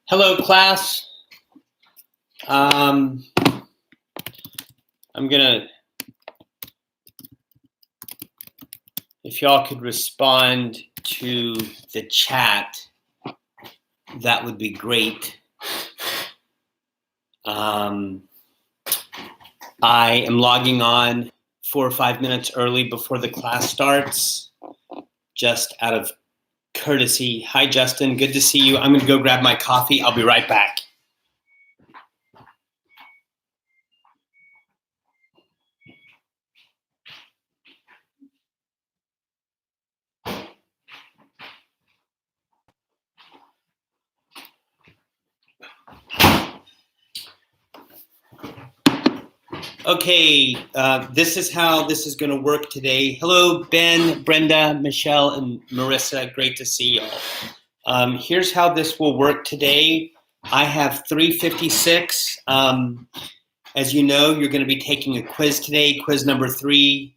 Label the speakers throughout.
Speaker 1: Hello, class. I'm gonna, if y'all could respond to the chat, that would be great. I am logging on 4 or 5 minutes early before the class starts, just out of courtesy. Hi, Justin. Good to see you. I'm going to go grab my coffee. I'll be right back. Okay, this is how this is going to work today. Hello, Ben, Brenda, Michelle, and Marissa. Great to see y'all. Here's how this will work today. I have 356. As you know, you're going to be taking a quiz today, quiz number 3,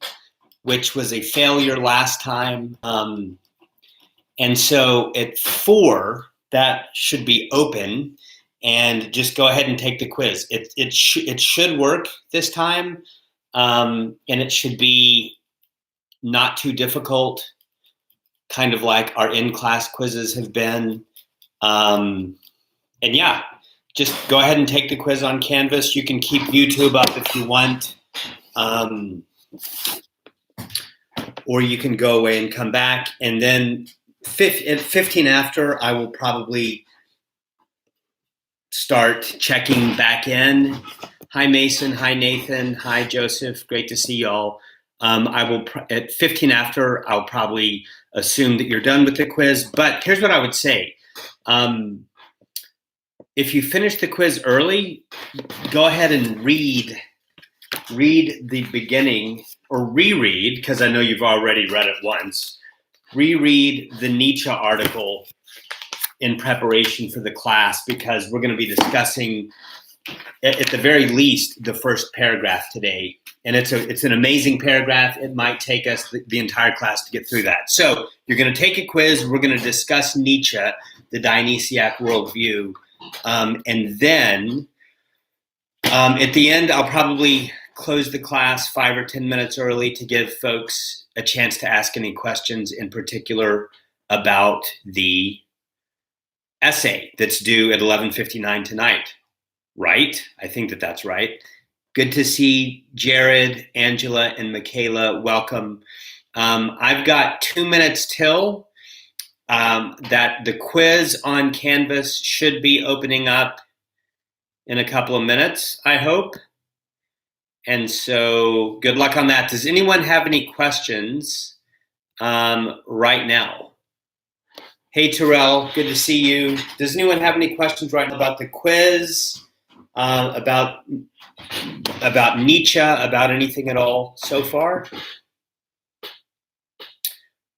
Speaker 1: which was a failure last time. And so at 4, that should be open. And just go ahead and take the quiz. It should work this time, and it should be not too difficult, kind of like our in-class quizzes have been. And yeah, just go ahead and take the quiz on Canvas. You can keep YouTube up if you want, or you can go away and come back. And then at 15 after, I will probably start checking back in. Hi, Mason. Hi, Nathan. Hi, Joseph. Great to see y'all. I will, at 15 after, I'll probably assume that you're done with the quiz. But here's what I would say. If you finish the quiz early, go ahead and read the beginning, or reread, because I know you've already read it once. Reread the Nietzsche article in preparation for the class, because we're going to be discussing, at the very least, the first paragraph today. And it's an amazing paragraph. It might take us the entire class to get through that. So you're going to take a quiz. We're going to discuss Nietzsche, the Dionysiac worldview. And then at the end, I'll probably close the class 5 or 10 minutes early to give folks a chance to ask any questions, in particular about the essay that's due at 11:59 tonight, right? I think that's right. Good to see Jared, Angela, and Michaela. Welcome. I've got 2 minutes till that the quiz on Canvas should be opening up in a couple of minutes, I hope. And so good luck on that. Does anyone have any questions right now? Hey, Terrell, good to see you. Does anyone have any questions right now about the quiz, about Nietzsche, about anything at all so far?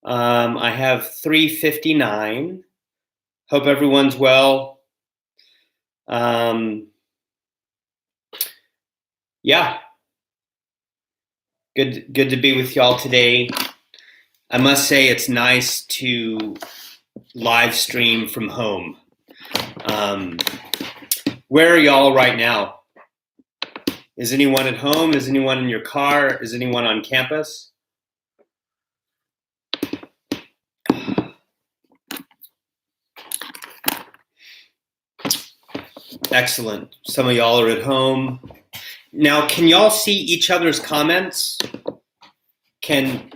Speaker 1: I have 359. Hope everyone's well. Yeah. Good to be with y'all today. I must say it's nice to live stream from home. Where are y'all right now? Is anyone at home? Is anyone in your car? Is anyone on campus? Excellent. Some of y'all are at home. Now, can y'all see each other's comments? Can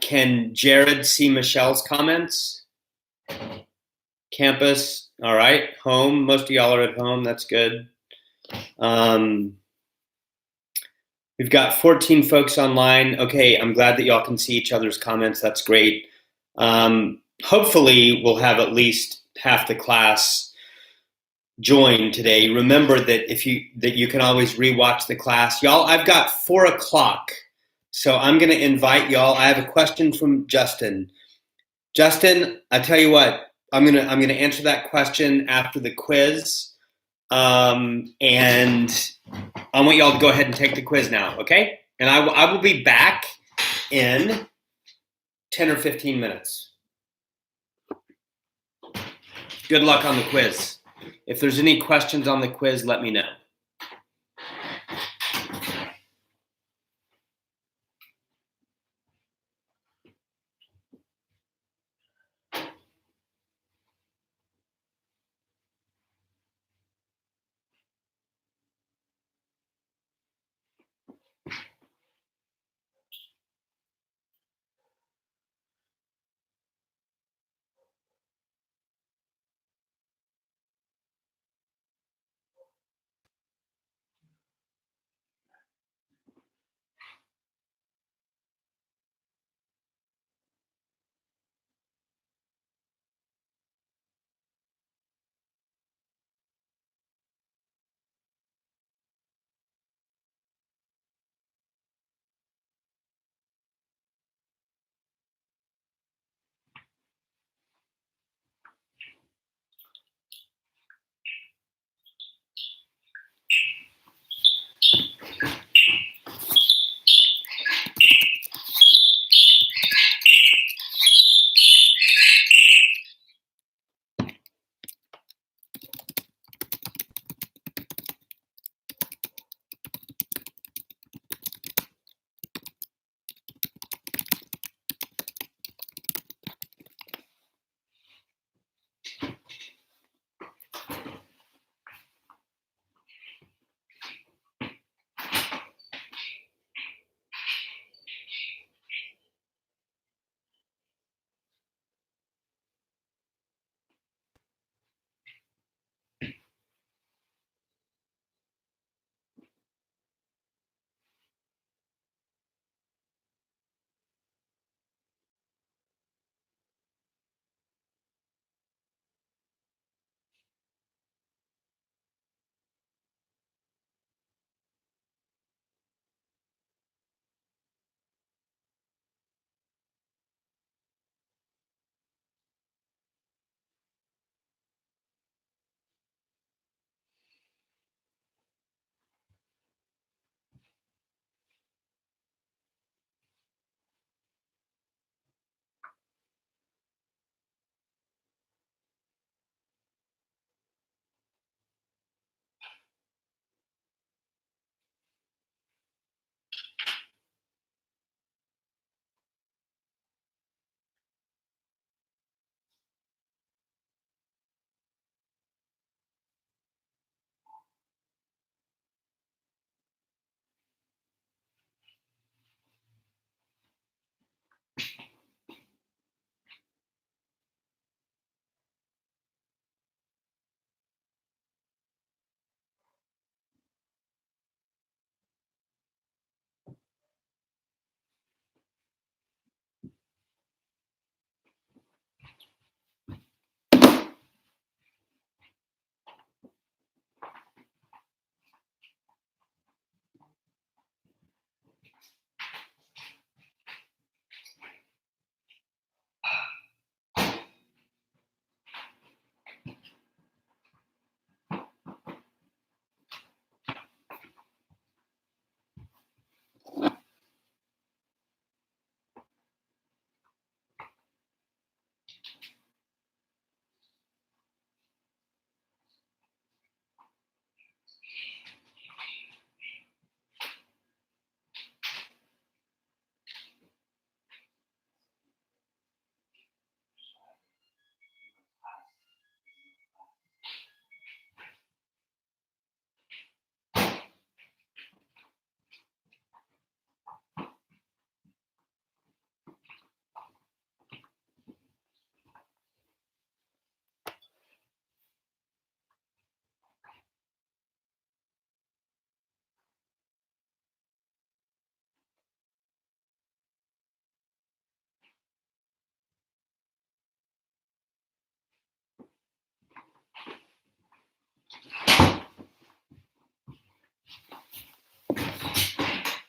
Speaker 1: Jared see Michelle's comments? Campus, all right. Home, most of y'all are at home. That's good. We've got 14 folks online. Okay, I'm glad that y'all can see each other's comments. That's great. Hopefully, we'll have at least half the class join today. Remember that you can always rewatch the class. Y'all, I've got 4 o'clock, so I'm going to invite y'all. I have a question from Justin. Justin, I tell you what, I'm gonna answer that question after the quiz, and I want y'all to go ahead and take the quiz now, okay? And I will be back in 10 or 15 minutes. Good luck on the quiz. If there's any questions on the quiz, let me know.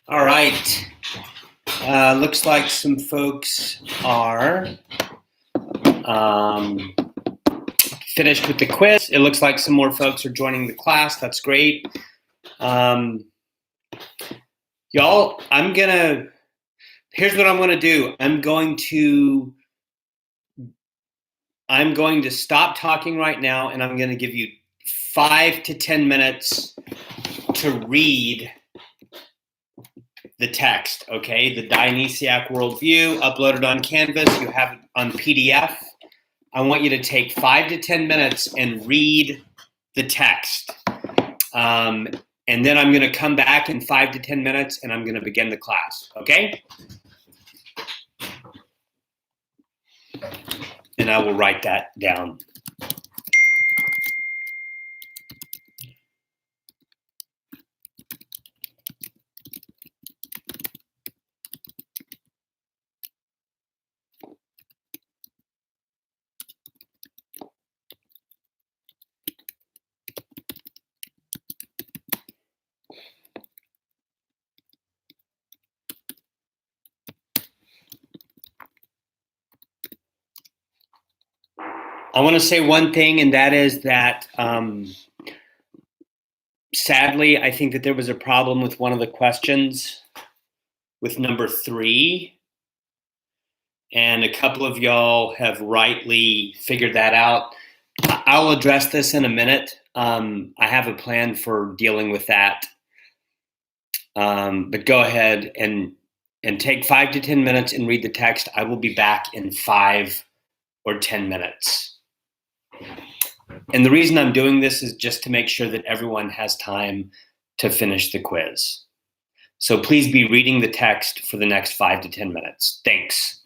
Speaker 1: All right. Looks like some folks are finished with the quiz. It looks like some more folks are joining the class. That's great. Y'all, here's what I'm going to do. I'm going to I'm going to stop talking right now, and I'm going to give you 5 to 10 minutes to read the text, okay? The Dionysiac worldview, uploaded on Canvas. You have it on PDF. I want you to take 5 to 10 minutes and read the text. And then I'm going to come back in 5 to 10 minutes, and I'm going to begin the class, okay? And I will write that down. I want to say one thing, and that is that sadly, I think that there was a problem with one of the questions with number 3. And a couple of y'all have rightly figured that out. I'll address this in a minute. I have a plan for dealing with that. But go ahead and take 5 to 10 minutes and read the text. I will be back in 5 or 10 minutes. And the reason I'm doing this is just to make sure that everyone has time to finish the quiz. So please be reading the text for the next 5 to 10 minutes. Thanks.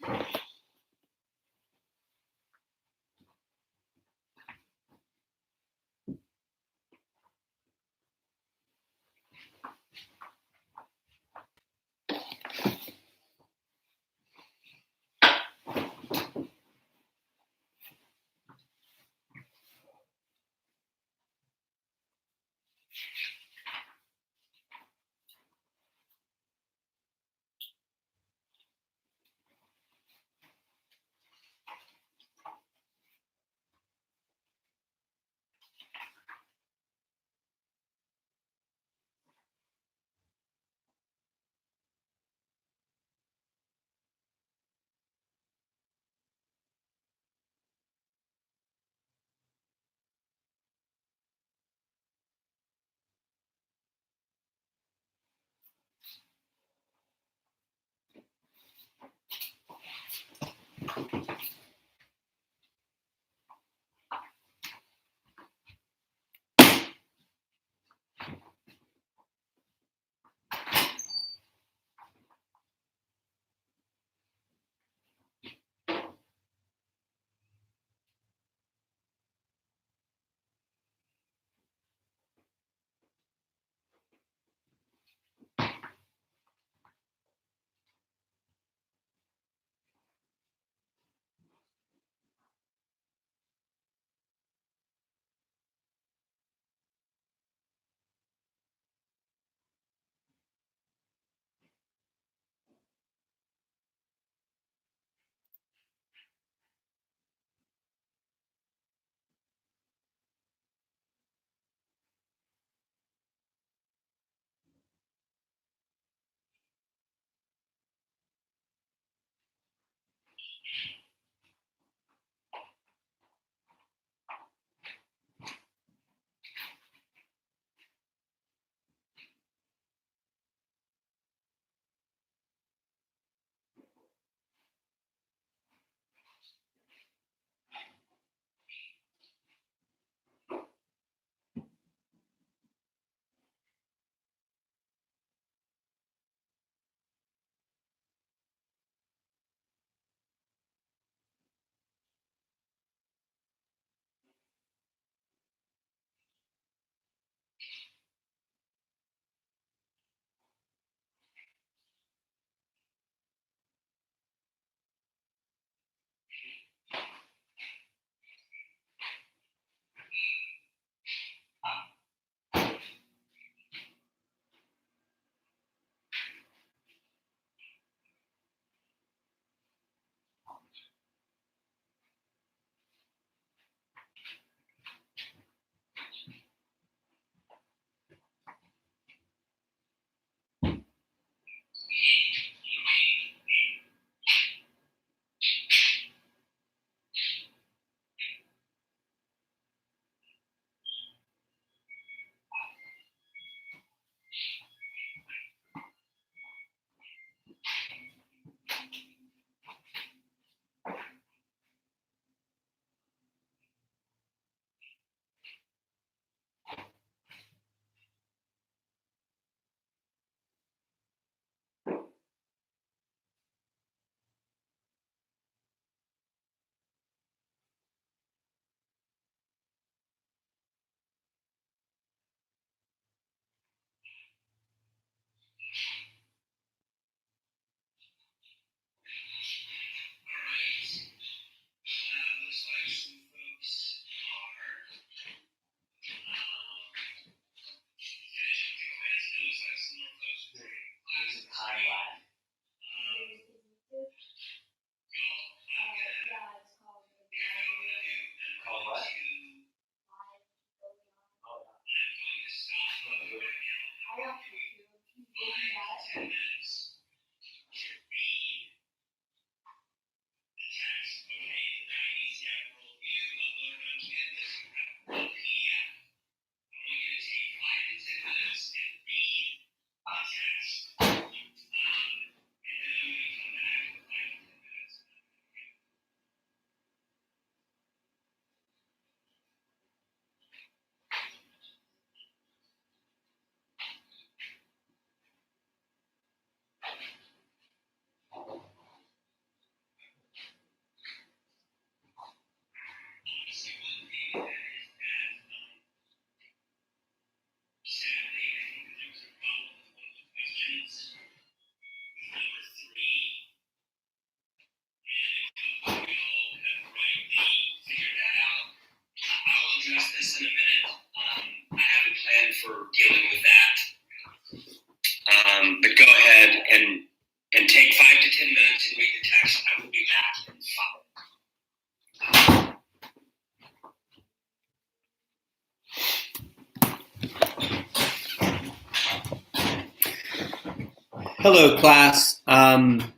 Speaker 1: Hello, class. I'm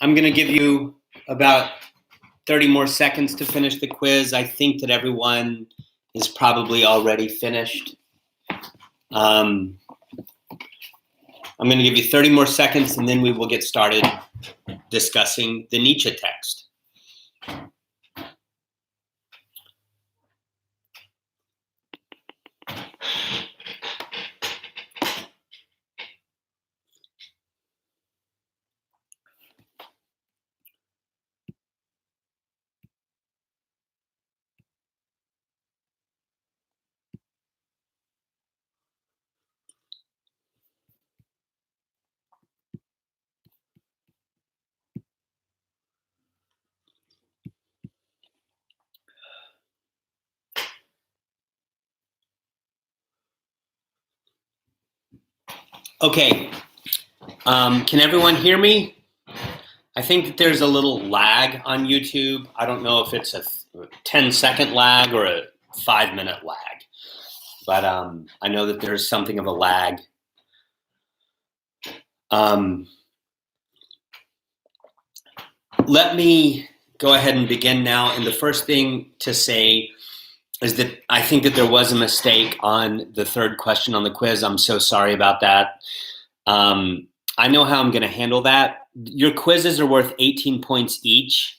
Speaker 1: going to give you about 30 more seconds to finish the quiz. I think that everyone is probably already finished. I'm going to give you 30 more seconds, and then we will get started discussing the Nietzsche text. Okay, can everyone hear me? I think that there's a little lag on YouTube. I don't know if it's a 10-second lag or a 5-minute lag, but I know that there's something of a lag. Let me go ahead and begin now. And the first thing to say is that I think that there was a mistake on the third question on the quiz. I'm so sorry about that. I know how I'm going to handle that. Your quizzes are worth 18 points each.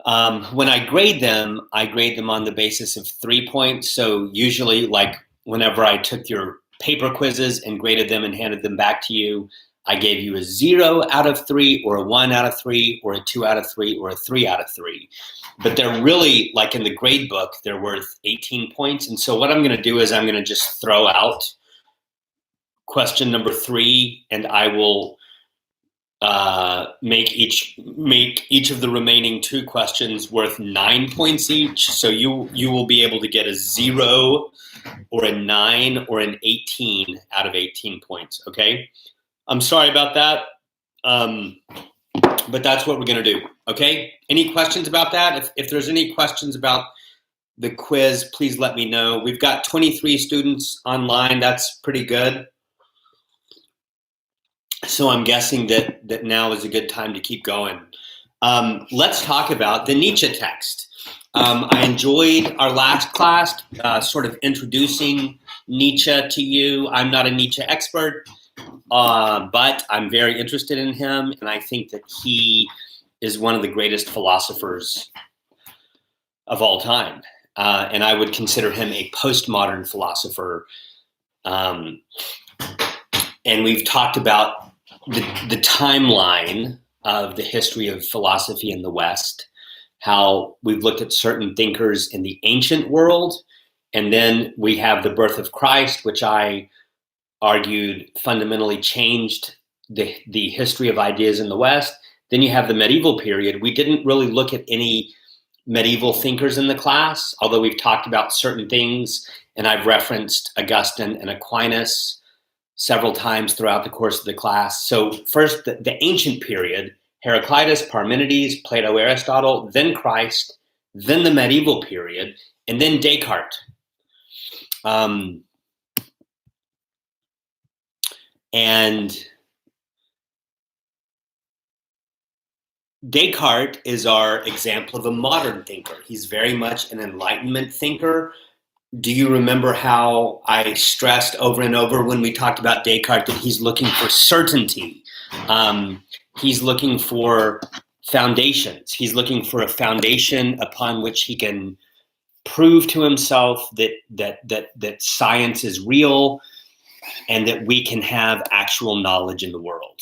Speaker 1: When I grade them on the basis of 3 points. So usually, like whenever I took your paper quizzes and graded them and handed them back to you, I gave you a 0 out of 3 or a 1 out of 3 or a 2 out of 3 or a 3 out of 3. But they're really, like in the grade book, they're worth 18 points. And so what I'm going to do is I'm going to just throw out question number 3, and I will make each of the remaining 2 questions worth 9 points each. So you will be able to get a 0 or a 9 or an 18 out of 18 points. Okay. I'm sorry about that, but that's what we're going to do, okay? Any questions about that? If there's any questions about the quiz, please let me know. We've got 23 students online. That's pretty good. So I'm guessing that now is a good time to keep going. Let's talk about the Nietzsche text. I enjoyed our last class, sort of introducing Nietzsche to you. I'm not a Nietzsche expert. But I'm very interested in him, and I think that he is one of the greatest philosophers of all time. And I would consider him a postmodern philosopher. And we've talked about the timeline of the history of philosophy in the West, how we've looked at certain thinkers in the ancient world, and then we have the birth of Christ, which I argued fundamentally changed the history of ideas in the West. Then you have the medieval period. We didn't really look at any medieval thinkers in the class, although we've talked about certain things, and I've referenced Augustine and Aquinas several times throughout the course of the class. So first, the ancient period, Heraclitus, Parmenides, Plato, Aristotle, then Christ, then the medieval period, and then Descartes. And Descartes is our example of a modern thinker. He's very much an Enlightenment thinker. Do you remember how I stressed over and over when we talked about Descartes that he's looking for certainty? He's looking for foundations. He's looking for a foundation upon which he can prove to himself that science is real, and that we can have actual knowledge in the world.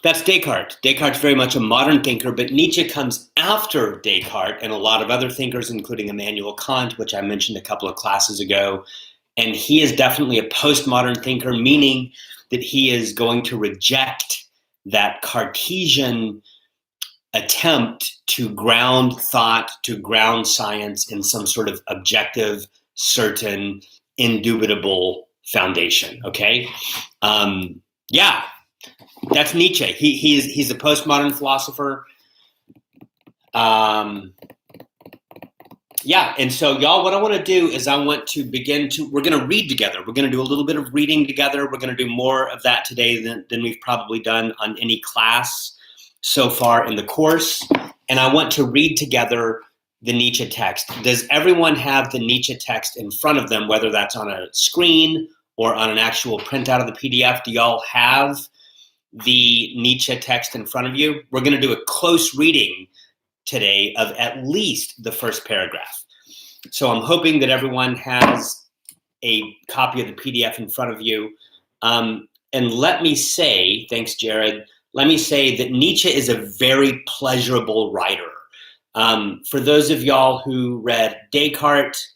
Speaker 1: That's Descartes. Descartes is very much a modern thinker, but Nietzsche comes after Descartes and a lot of other thinkers, including Immanuel Kant, which I mentioned a couple of classes ago. And he is definitely a postmodern thinker, meaning that he is going to reject that Cartesian attempt to ground thought, to ground science in some sort of objective, certain, indubitable foundation. Okay, yeah, that's Nietzsche. He's a postmodern philosopher. Yeah, and so y'all, what I want to do is we're going to read together. We're going to do a little bit of reading together. We're going to do more of that today than we've probably done on any class so far in the course. And I want to read together the Nietzsche text. Does everyone have the Nietzsche text in front of them, whether that's on a screen or on an actual printout of the PDF? Do y'all have the Nietzsche text in front of you? We're going to do a close reading today of at least the first paragraph. So I'm hoping that everyone has a copy of the PDF in front of you. And let me say, thanks, Jared, let me say that Nietzsche is a very pleasurable writer. For those of y'all who read Descartes,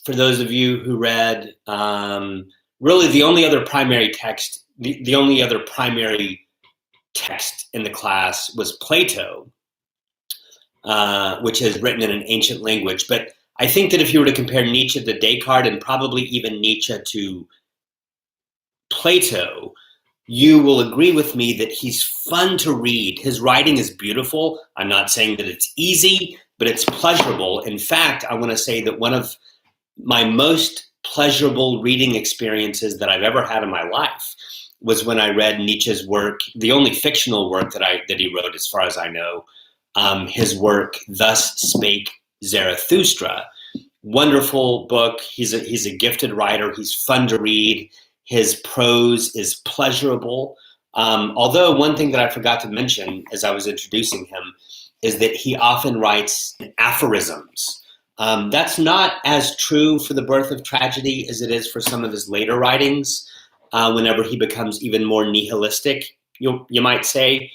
Speaker 1: for those of you who read, really the only other primary text, the only other primary text in the class was Plato, which is written in an ancient language. But I think that if you were to compare Nietzsche to Descartes, and probably even Nietzsche to Plato, you will agree with me that he's fun to read. His writing is beautiful. I'm not saying that it's easy, but it's pleasurable. In fact, I want to say that one of my most pleasurable reading experiences that I've ever had in my life was when I read Nietzsche's work, the only fictional work that he wrote, as far as I know, his work, Thus Spake Zarathustra. Wonderful book. He's a gifted writer. He's fun to read. His prose is pleasurable. Although one thing that I forgot to mention as I was introducing him is that he often writes aphorisms. That's not as true for The Birth of Tragedy as it is for some of his later writings, whenever he becomes even more nihilistic, you might say.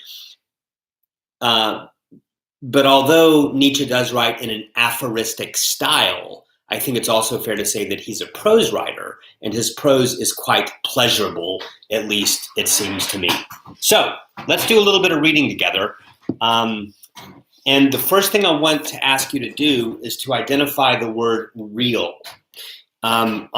Speaker 1: But although Nietzsche does write in an aphoristic style, I think it's also fair to say that he's a prose writer, and his prose is quite pleasurable, at least it seems to me. So let's do a little bit of reading together. And the first thing I want to ask you to do is to identify the word real. On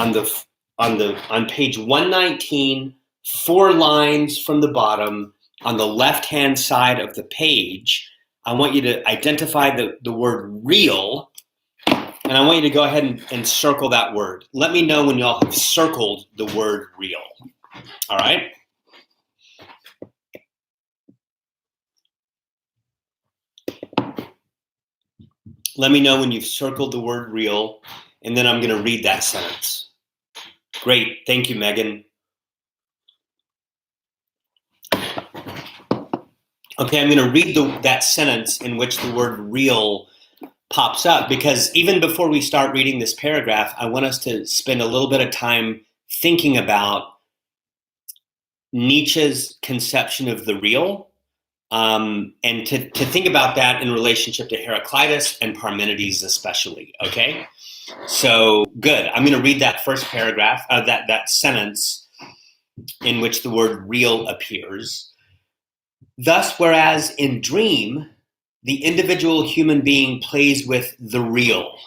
Speaker 1: page 119, 4 lines from the bottom, on the left-hand side of the page, I want you to identify the word real, and I want you to go ahead and circle that word. Let me know when y'all have circled the word real. All right? Let me know when you've circled the word real, and then I'm going to read that sentence. Great. Thank you, Megan. Okay, I'm going to read that sentence in which the word real pops up, because even before we start reading this paragraph, I want us to spend a little bit of time thinking about Nietzsche's conception of the real, and to think about that in relationship to Heraclitus and Parmenides especially, okay? So, good. I'm going to read that first paragraph, that sentence in which the word real appears. Thus, whereas in dream, the individual human being plays with the real, ...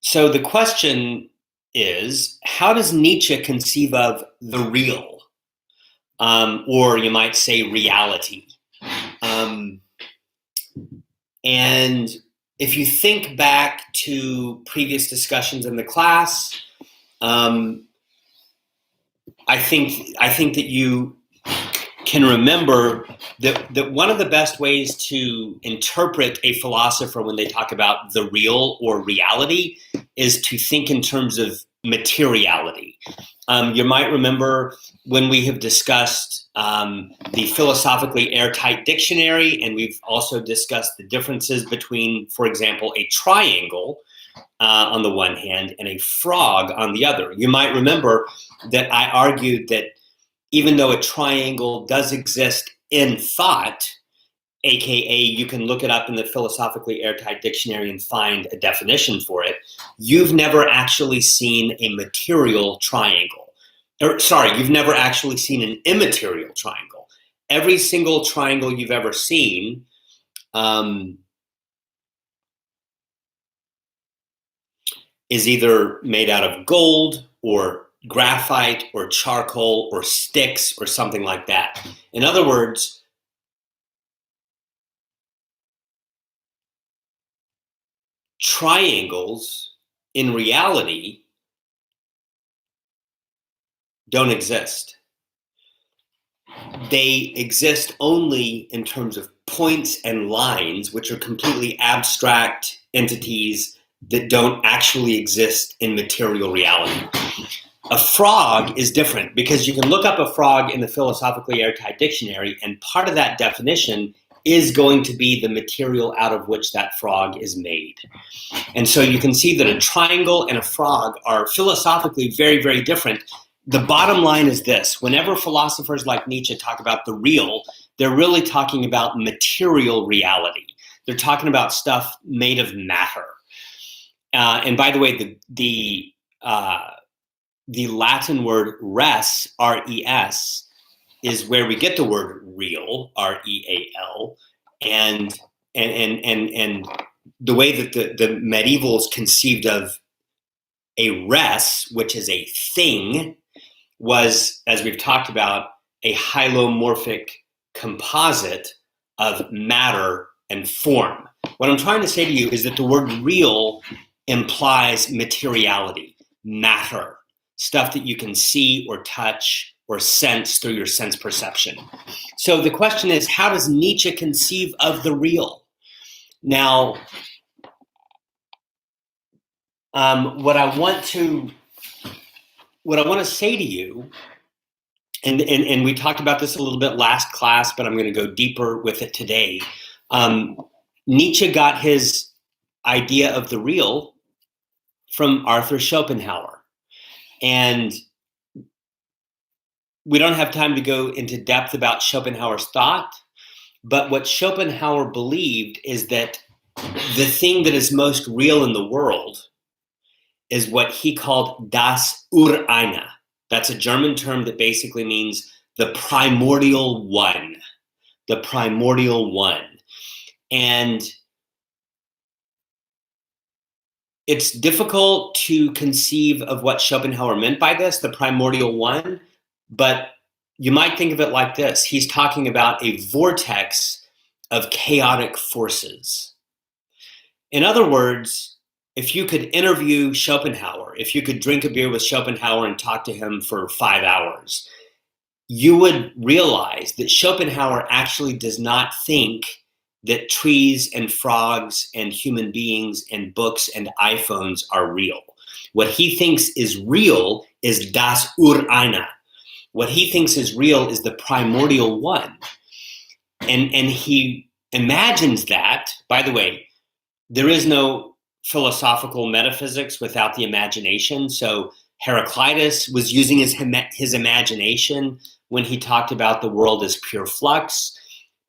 Speaker 1: So the question is, how does Nietzsche conceive of the real? Or you might say reality. And if you think back to previous discussions in the class, I think that you can remember that one of the best ways to interpret a philosopher when they talk about the real or reality is to think in terms of materiality. You might remember when we have discussed the philosophically airtight dictionary, and we've also discussed the differences between, for example, a triangle on the one hand and a frog on the other. You might remember that I argued that even though a triangle does exist in thought, aka you can look it up in the philosophically airtight dictionary and find a definition for it, you've never actually seen a material triangle. You've never actually seen an immaterial triangle. every single triangle you've ever seen is either made out of gold or graphite or charcoal or sticks or something like that. In other words, triangles in reality don't exist. They exist only in terms of points and lines, which are completely abstract entities that don't actually exist in material reality. A frog is different because you can look up a frog in the Philosophically Airtight Dictionary, and part of that definition is going to be the material out of which that frog is made. And so you can see that a triangle and a frog are philosophically very, very different. The bottom line is this: whenever philosophers like Nietzsche talk about the real, they're really talking about material reality. They're talking about stuff made of matter. And by the way, the Latin word res, R-E-S, is where we get the word real, R-E-A-L, and the way that the medievals conceived of a res, which is a thing, was, as we've talked about, a hylomorphic composite of matter and form. What I'm trying to say to you is that the word real implies materiality, matter, stuff that you can see or touch or sense through your sense perception. So the question is, how does Nietzsche conceive of the real? Now, what I want to say to you, and we talked about this a little bit last class, but I'm going to go deeper with it today. Nietzsche got his idea of the real from Arthur Schopenhauer. And we don't have time to go into depth about Schopenhauer's thought, but what Schopenhauer believed is that the thing that is most real in the world is what he called das Ureine. That's a German term that basically means the primordial one, the primordial one. And it's difficult to conceive of what Schopenhauer meant by this, the primordial one, but you might think of it like this. He's talking about a vortex of chaotic forces. In other words, if you could interview Schopenhauer, if you could drink a beer with Schopenhauer and talk to him for 5 hours, you would realize that Schopenhauer actually does not think that trees and frogs and human beings and books and iPhones are real. What he thinks is real is das Ureine. What he thinks is real is the primordial one. And he imagines that, by the way, there is no philosophical metaphysics without the imagination. So Heraclitus was using his imagination when he talked about the world as pure flux.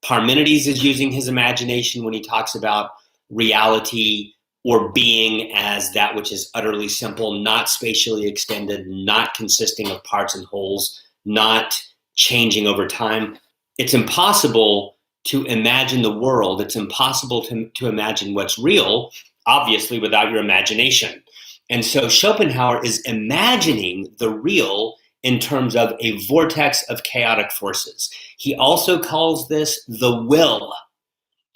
Speaker 1: Parmenides is using his imagination when he talks about reality or being as that which is utterly simple, not spatially extended, not consisting of parts and wholes, not changing over time. It's impossible to imagine the world. It's impossible to imagine what's real, obviously, without your imagination. And so Schopenhauer is imagining the real in terms of a vortex of chaotic forces. He also calls this the will,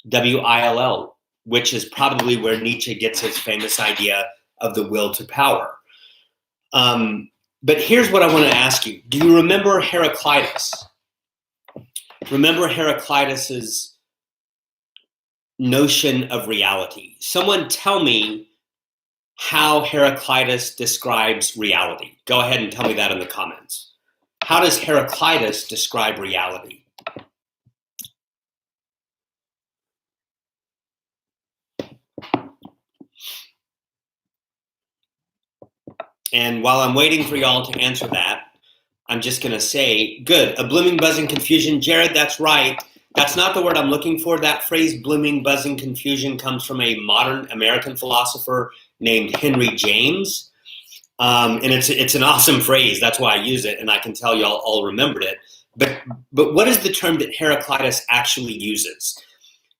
Speaker 1: W-I-L-L, which is probably where Nietzsche gets his famous idea of the will to power. But here's what I want to ask you. Do you remember Heraclitus? Remember Heraclitus's notion of reality? Someone tell me how Heraclitus describes reality. Go ahead and tell me that in the comments. How does Heraclitus describe reality? And while I'm waiting for y'all to answer that, I'm just going to say, good, a blooming, buzzing confusion. Jared, that's right. That's not the word I'm looking for. That phrase, blooming, buzzing confusion, comes from a modern American philosopher named Henry James. And it's an awesome phrase. That's why I use it. And I can tell y'all all remembered it. but what is the term that Heraclitus actually uses?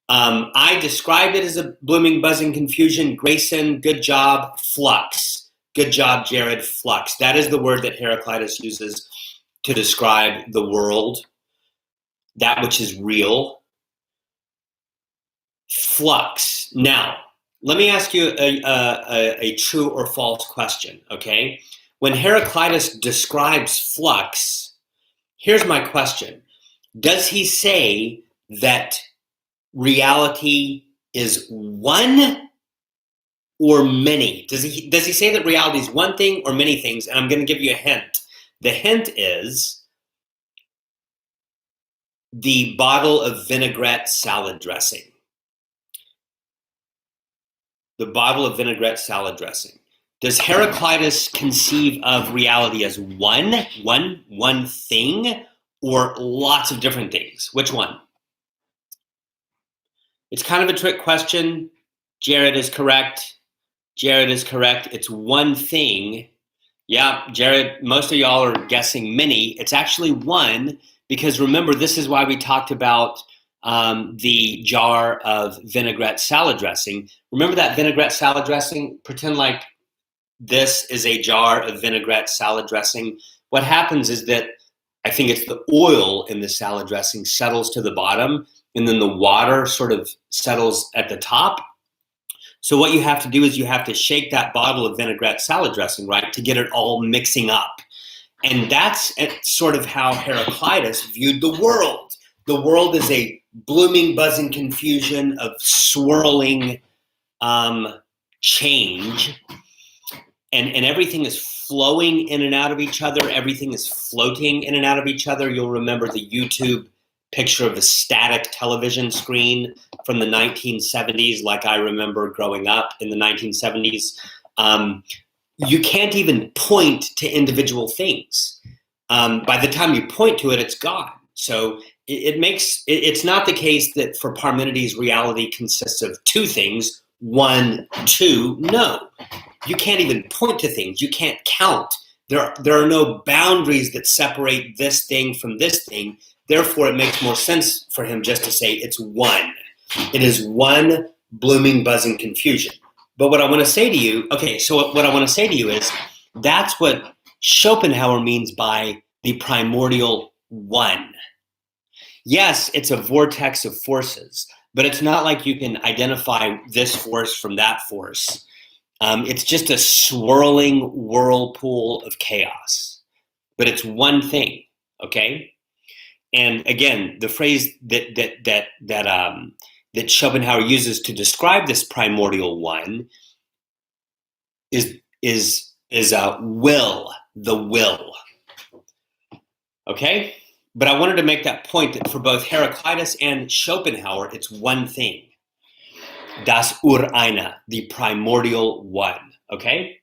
Speaker 1: I described it as a blooming, buzzing confusion. Grayson, good job. Flux. Good job, Jared. Flux. That is the word that Heraclitus uses to describe the world, that which is real. Flux. Now, let me ask you a true or false question, okay? When Heraclitus describes flux, here's my question. Does he say that reality is one or many? Does he say that reality is one thing or many things? And I'm going to give you a hint. The hint is the bottle of vinaigrette salad dressing. The bottle of vinaigrette salad dressing. Does Heraclitus conceive of reality as one thing, or lots of different things? Which one? It's kind of a trick question. Jared is correct. Jared is correct. It's one thing. Yeah, Jared, most of y'all are guessing many. It's actually one, because remember, this is why we talked about the jar of vinaigrette salad dressing. Remember that vinaigrette salad dressing? Pretend like this is a jar of vinaigrette salad dressing. What happens is that I think it's the oil in the salad dressing settles to the bottom, and then the water sort of settles at the top. So what you have to do is you have to shake that bottle of vinaigrette salad dressing, right, to get it all mixing up. And that's sort of how Heraclitus viewed the world. The world is a blooming, buzzing confusion of swirling change. And everything is flowing in and out of each other. Everything is floating in and out of each other. You'll remember the YouTube picture of the static television screen from the 1970s, like I remember growing up in the 1970s. You can't even point to individual things. By the time you point to it, it's gone. So it's not the case that for Parmenides, reality consists of two things, one, two. No, you can't even point to things. You can't count. There are no boundaries that separate this thing from this thing. Therefore, it makes more sense for him just to say it's one. It is one blooming, buzzing confusion. But what I want to say to you, what I want to say to you is that's what Schopenhauer means by the primordial one. Yes, it's a vortex of forces, but it's not like you can identify this force from that force. It's just a swirling whirlpool of chaos, but it's one thing, okay? And again, the phrase that Schopenhauer uses to describe this primordial one is will, the will. Okay? But I wanted to make that point that for both Heraclitus and Schopenhauer, it's one thing. Das Ureine, the primordial one. Okay?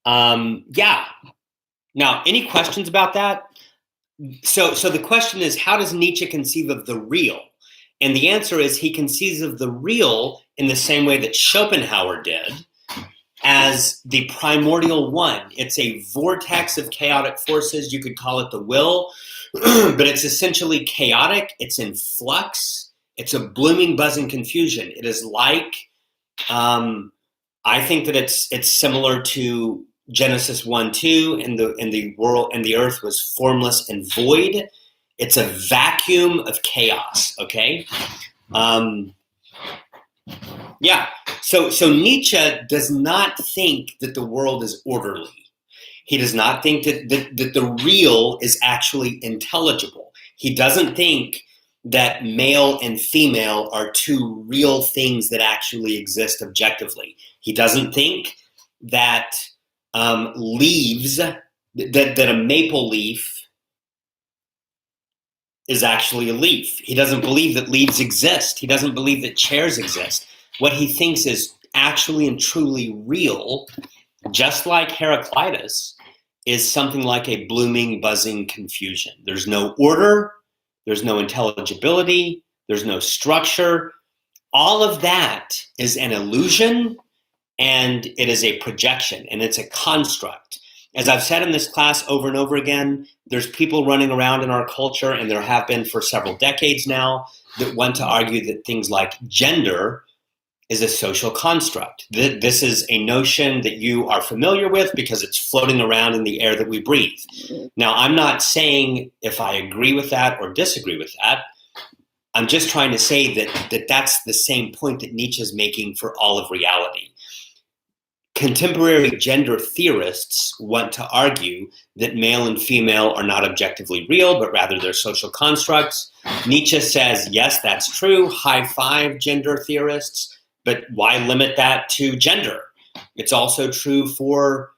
Speaker 1: Yeah. Now, any questions about that? So the question is, how does Nietzsche conceive of the real? And the answer is he conceives of the real in the same way that Schopenhauer did, as the primordial one. It's a vortex of chaotic forces. You could call it the will, but it's essentially chaotic. It's in flux. It's a blooming, buzzing confusion. It is like, I think that it's similar to Genesis 1:2, and the world and the earth was formless and void. It's a vacuum of chaos. Okay. Yeah. So Nietzsche does not think that the world is orderly. He does not think that the real is actually intelligible. He doesn't think that male and female are two real things that actually exist objectively. He doesn't think that leaves, that a maple leaf is actually a leaf. He doesn't believe that leaves exist. He doesn't believe that chairs exist. What he thinks is actually and truly real, just like Heraclitus, is something like a blooming, buzzing confusion. There's no order, there's no intelligibility, there's no structure. All of that is an illusion, and it is a projection, and it's a construct. As I've said in this class over and over again, there's people running around in our culture, and there have been for several decades now, that want to argue that things like gender is a social construct. This is a notion that you are familiar with because it's floating around in the air that we breathe. Now, I'm not saying if I agree with that or disagree with that. I'm just trying to say that that's the same point that Nietzsche is making for all of reality. Contemporary gender theorists want to argue that male and female are not objectively real, but rather they're social constructs. Nietzsche says, yes, that's true. High five gender theorists, but why limit that to gender? It's also true for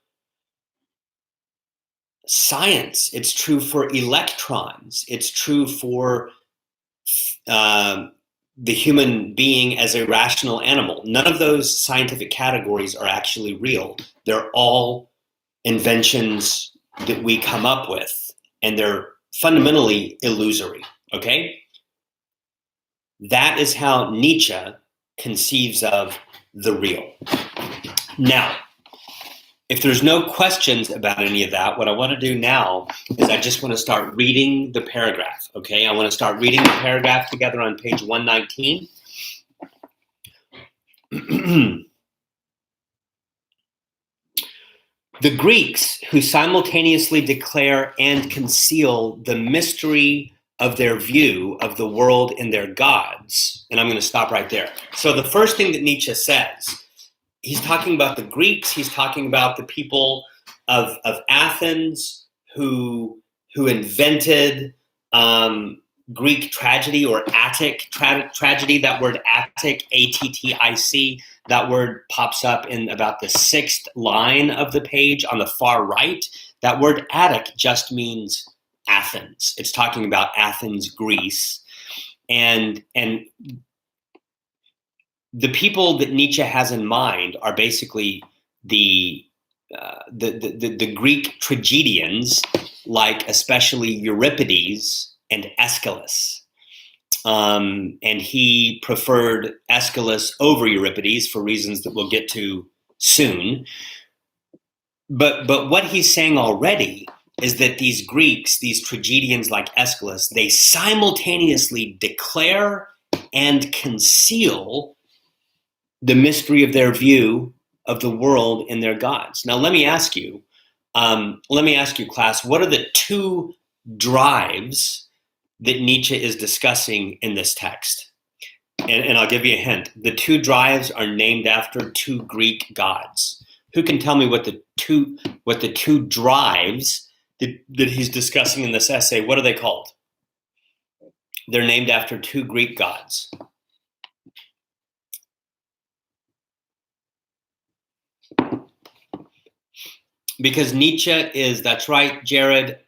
Speaker 1: science. It's true for electrons. It's true for the human being as a rational animal. None of those scientific categories are actually real. They're all inventions that we come up with, and they're fundamentally illusory, okay? That is how Nietzsche conceives of the real. Now, if there's no questions about any of that, what I want to do now is I just want to start reading the paragraph, okay? I want to start reading the paragraph together on page 119. The Greeks, who simultaneously declare and conceal the mystery of their view of the world and their gods, and I'm going to stop right there. So the first thing that Nietzsche says, he's talking about the Greeks. He's talking about the people of Athens who invented Greek tragedy or Attic tragedy. That word Attic, A-T-T-I-C, that word pops up in about the 6th line of the page on the far right. That word Attic just means Athens. It's talking about Athens, Greece. And the people that Nietzsche has in mind are basically the Greek tragedians, like especially Euripides and Aeschylus. And he preferred Aeschylus over Euripides for reasons that we'll get to soon. But what he's saying already is that these Greeks, these tragedians like Aeschylus, they simultaneously declare and conceal the mystery of their view of the world and their gods. Now, let me ask you, class, what are the two drives that Nietzsche is discussing in this text? And I'll give you a hint. The two drives are named after two Greek gods. Who can tell me what the two drives that he's discussing in this essay, what are they called? They're named after two Greek gods. Because Nietzsche is, that's right, Jared,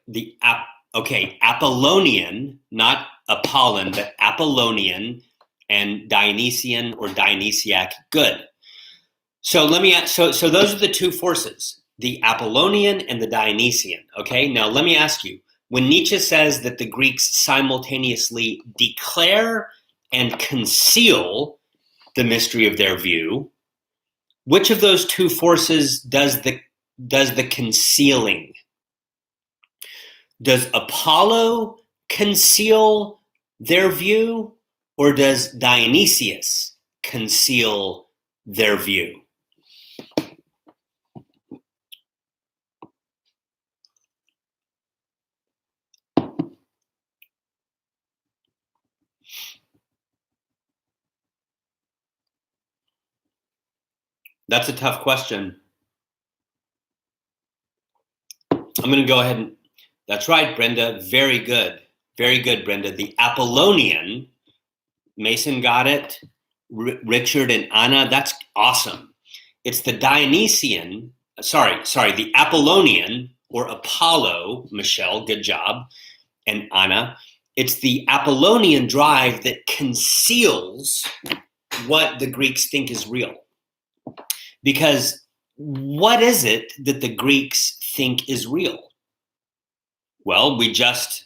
Speaker 1: Apollonian, not Apollon, but Apollonian and Dionysian or Dionysiac good. So so those are the two forces, the Apollonian and the Dionysian, okay? Now let me ask you, when Nietzsche says that the Greeks simultaneously declare and conceal the mystery of their view, which of those two forces does the concealing? Does Apollo conceal their view, or does Dionysius conceal their view? That's a tough question. I'm going to go ahead and, that's right, Brenda. Very good. Very good, Brenda. The Apollonian, Mason got it. Richard and Anna, that's awesome. It's the Dionysian, the Apollonian or Apollo, Michelle, good job, and Anna. It's the Apollonian drive that conceals what the Greeks think is real. Because what is it that the Greeks think is real? Well, we just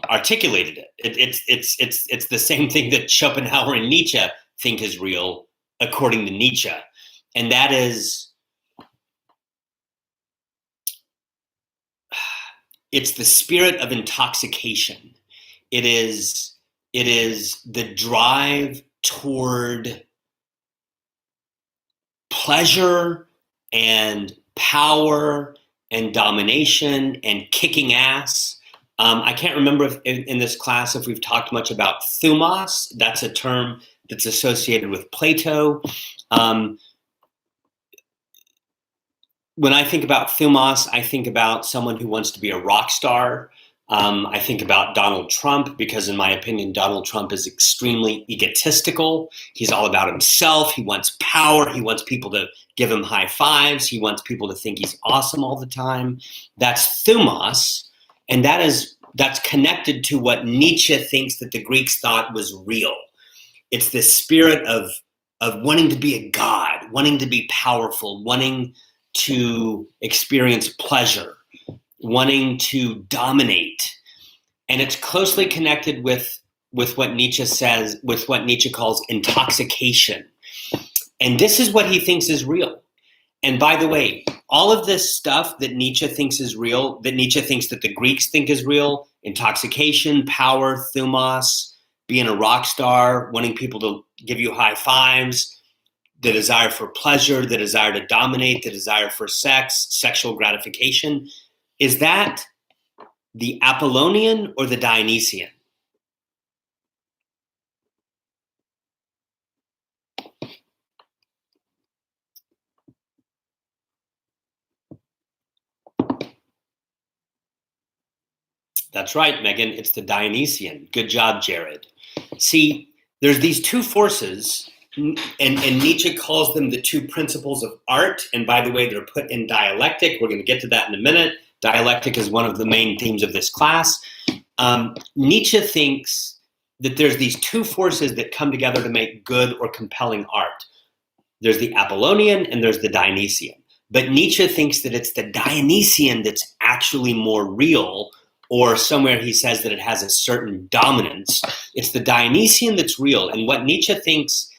Speaker 1: articulated it. It's the same thing that Schopenhauer and Nietzsche think is real, according to Nietzsche, and that is it's the spirit of intoxication. It is the drive toward pleasure and power and domination and kicking ass. I can't remember if in this class if we've talked much about thumos. That's a term that's associated with Plato. When I think about thumos, I think about someone who wants to be a rock star. I think about Donald Trump because, in my opinion, Donald Trump is extremely egotistical. He's all about himself. He wants power. He wants people to give him high fives. He wants people to think he's awesome all the time. That's thumos, and that's connected to what Nietzsche thinks that the Greeks thought was real. It's this spirit of wanting to be a god, wanting to be powerful, wanting to experience pleasure, wanting to dominate. And it's closely connected with what Nietzsche says, with what Nietzsche calls intoxication. And this is what he thinks is real. And by the way, all of this stuff that Nietzsche thinks is real, that Nietzsche thinks that the Greeks think is real, intoxication, power, thumos, being a rock star, wanting people to give you high fives, the desire for pleasure, the desire to dominate, the desire for sex, sexual gratification, is that the Apollonian or the Dionysian? That's right, Megan. It's the Dionysian. Good job, Jared. See, there's these two forces, and Nietzsche calls them the two principles of art. And by the way, they're put in dialectic. We're going to get to that in a minute. Dialectic is one of the main themes of this class. Nietzsche thinks that there's these two forces that come together to make good or compelling art. There's the Apollonian and there's the Dionysian. But Nietzsche thinks that it's the Dionysian that's actually more real, or somewhere he says that it has a certain dominance. It's the Dionysian that's real. And what Nietzsche thinks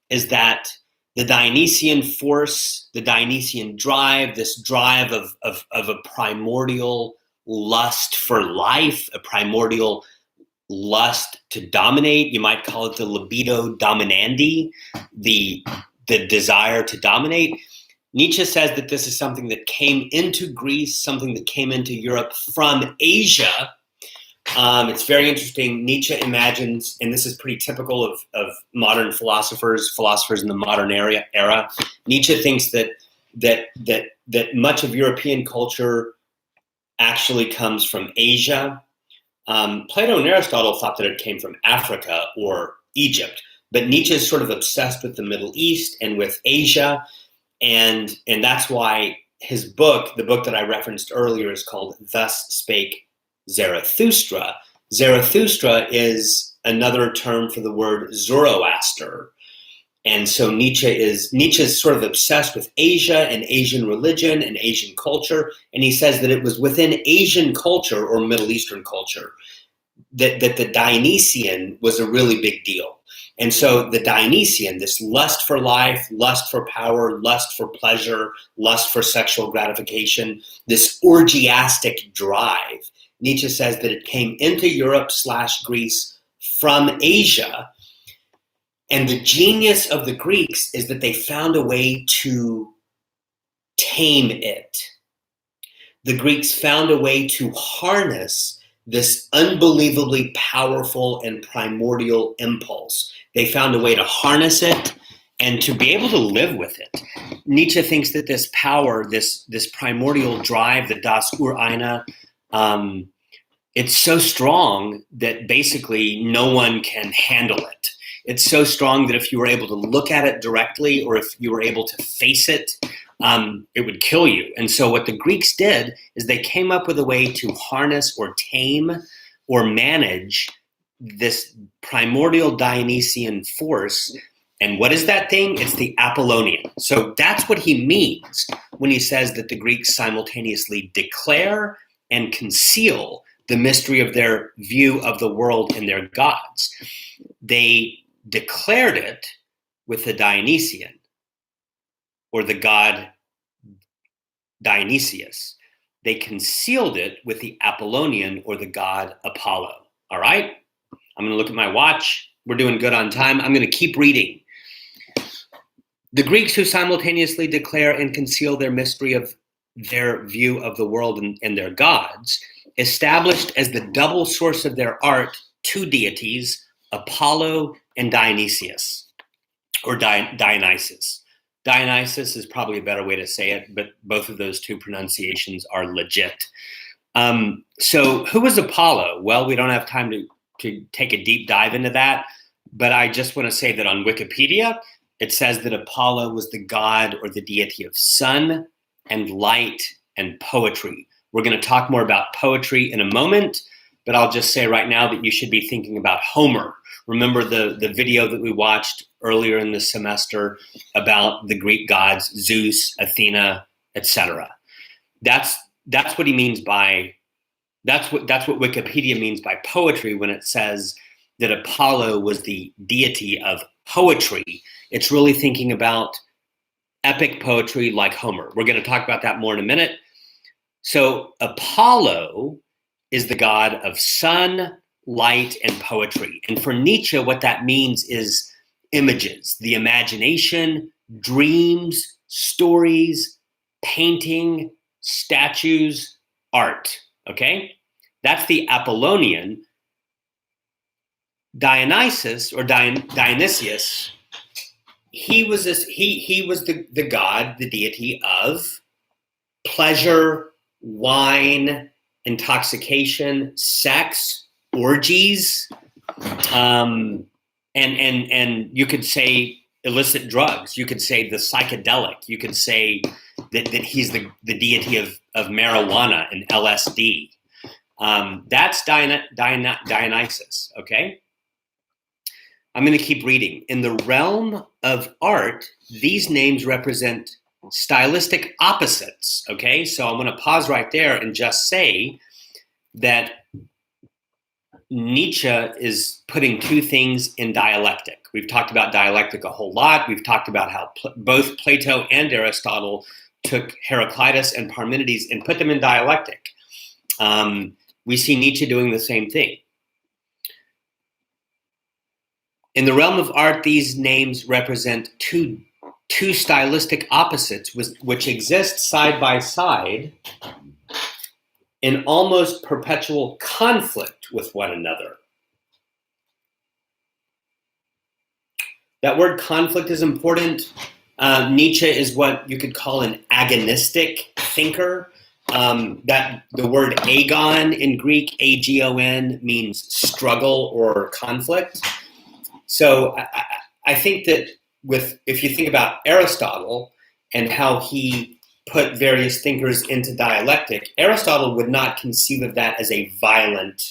Speaker 1: is that the Dionysian force, the Dionysian drive, this drive of a primordial lust for life, a primordial lust to dominate. You might call it the libido dominandi, the desire to dominate. Nietzsche says that this is something that came into Greece, something that came into Europe from Asia. It's very interesting. Nietzsche imagines, and this is pretty typical of modern philosophers in the modern era. Nietzsche thinks that much of European culture actually comes from Asia. Plato and Aristotle thought that it came from Africa or Egypt, but Nietzsche is sort of obsessed with the Middle East and with Asia. And that's why his book, the book that I referenced earlier, is called Thus Spake Zarathustra. Zarathustra is another term for the word Zoroaster. And so Nietzsche is sort of obsessed with Asia and Asian religion and Asian culture. And he says that it was within Asian culture or Middle Eastern culture that the Dionysian was a really big deal. And so the Dionysian, this lust for life, lust for power, lust for pleasure, lust for sexual gratification, this orgiastic drive, Nietzsche says that it came into Europe/Greece from Asia. And the genius of the Greeks is that they found a way to tame it. The Greeks found a way to harness this unbelievably powerful and primordial impulse. They found a way to harness it and to be able to live with it. Nietzsche thinks that this power, this primordial drive, the Das Ureine, it's so strong that basically no one can handle it. It's so strong that if you were able to look at it directly, or if you were able to face it, it would kill you. And so what the Greeks did is they came up with a way to harness or tame or manage this primordial Dionysian force. And what is that thing? It's the Apollonian. So that's what he means when he says that the Greeks simultaneously declare and conceal the mystery of their view of the world and their gods. They declared it with the Dionysian, or the god Dionysius. they concealed it with the Apollonian, or the god Apollo. All right? I'm going to look at my watch. We're doing good on time. I'm going to keep reading. The Greeks, who simultaneously declare and conceal their mystery of their view of the world and their gods, established as the double source of their art two deities, Apollo and Dionysius, or Dionysus. Dionysus is probably a better way to say it, but both of those two pronunciations are legit. So who was Apollo? Well, we don't have time to take a deep dive into that, but I just want to say that on Wikipedia, it says that Apollo was the god or the deity of sun and light and poetry. We're going to talk more about poetry in a moment, but I'll just say right now that you should be thinking about Homer. Remember the video that we watched earlier in the semester about the Greek gods, Zeus, Athena, etc. That's what he means by, that's what Wikipedia means by poetry when it says that Apollo was the deity of poetry. It's really thinking about epic poetry like Homer. We're going to talk about that more in a minute. So Apollo is the god of sun, light, and poetry. And for Nietzsche, what that means is images, the imagination, dreams, stories, painting, statues, art. Okay? That's the Apollonian. Dionysus, or Dionysius, he was the god, the deity of pleasure, wine, intoxication, sex, orgies, and you could say illicit drugs. You could say the psychedelic. You could say that he's the deity of marijuana and LSD. That's Dionysus. Okay. I'm going to keep reading. In the realm of art, these names represent stylistic opposites. Okay, so I'm going to pause right there and just say that Nietzsche is putting two things in dialectic. We've talked about dialectic a whole lot. We've talked about how both Plato and Aristotle took Heraclitus and Parmenides and put them in dialectic. We see Nietzsche doing the same thing. In the realm of art, these names represent two stylistic opposites which exist side by side in almost perpetual conflict with one another. That word conflict is important. Nietzsche is what you could call an agonistic thinker. That the word agon in Greek, agon, means struggle or conflict. So I think that if you think about Aristotle and how he put various thinkers into dialectic, Aristotle would not conceive of that as a violent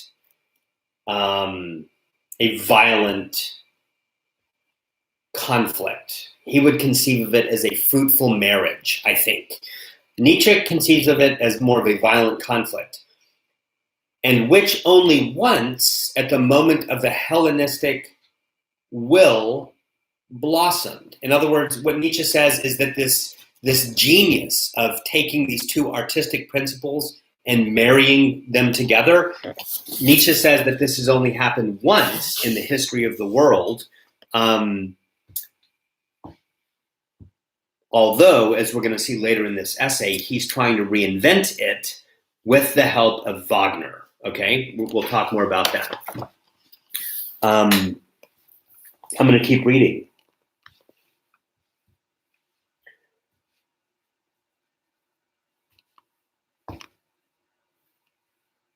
Speaker 1: conflict. He would conceive of it as a fruitful marriage, I think. Nietzsche conceives of it as more of a violent conflict, and which only once, at the moment of the Hellenistic will, blossomed. In other words, what Nietzsche says is that this genius of taking these two artistic principles and marrying them together, Nietzsche says that this has only happened once in the history of the world. Although, as we're going to see later in this essay, he's trying to reinvent it with the help of Wagner. Okay, we'll talk more about that. I'm going to keep reading.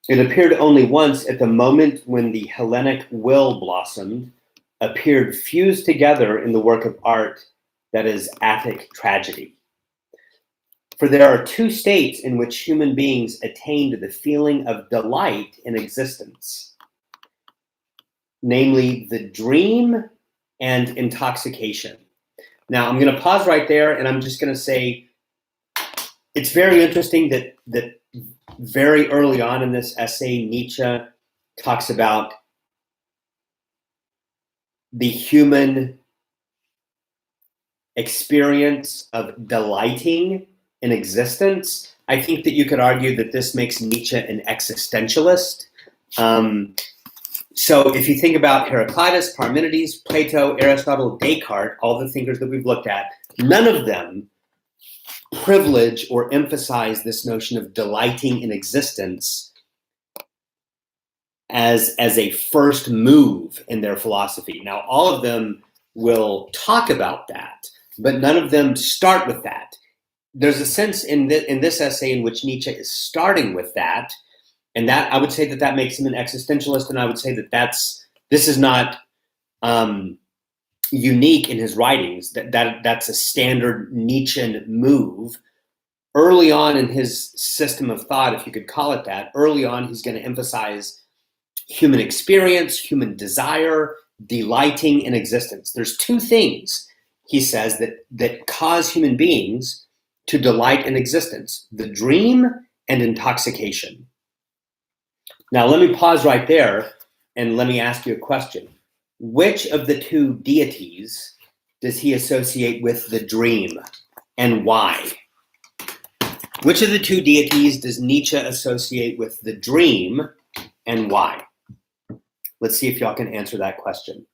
Speaker 1: It appeared only once at the moment when the Hellenic will blossomed, appeared fused together in the work of art that is Attic tragedy. For there are two states in which human beings attain to the feeling of delight in existence, namely the dream and intoxication. Now, I'm going to pause right there, and I'm just going to say it's very interesting that very early on in this essay, Nietzsche talks about the human experience of delighting in existence, I think that you could argue that this makes Nietzsche an existentialist. So if you think about Heraclitus, Parmenides, Plato, Aristotle, Descartes, all the thinkers that we've looked at, none of them privilege or emphasize this notion of delighting in existence as a first move in their philosophy. Now, all of them will talk about that, but none of them start with that. There's a sense in this essay in which Nietzsche is starting with that, and that I would say that makes him an existentialist, and I would say that this is not unique in his writings. That's a standard Nietzschean move. Early on in his system of thought, if you could call it that, early on he's going to emphasize human experience, human desire, delighting in existence. There's two things, he says, that cause human beings to delight in existence: the dream and intoxication. Now, let me pause right there and let me ask you a question. Which of the two deities does he associate with the dream, and why? Which of the two deities does Nietzsche associate with the dream, and why? Let's see if y'all can answer that question.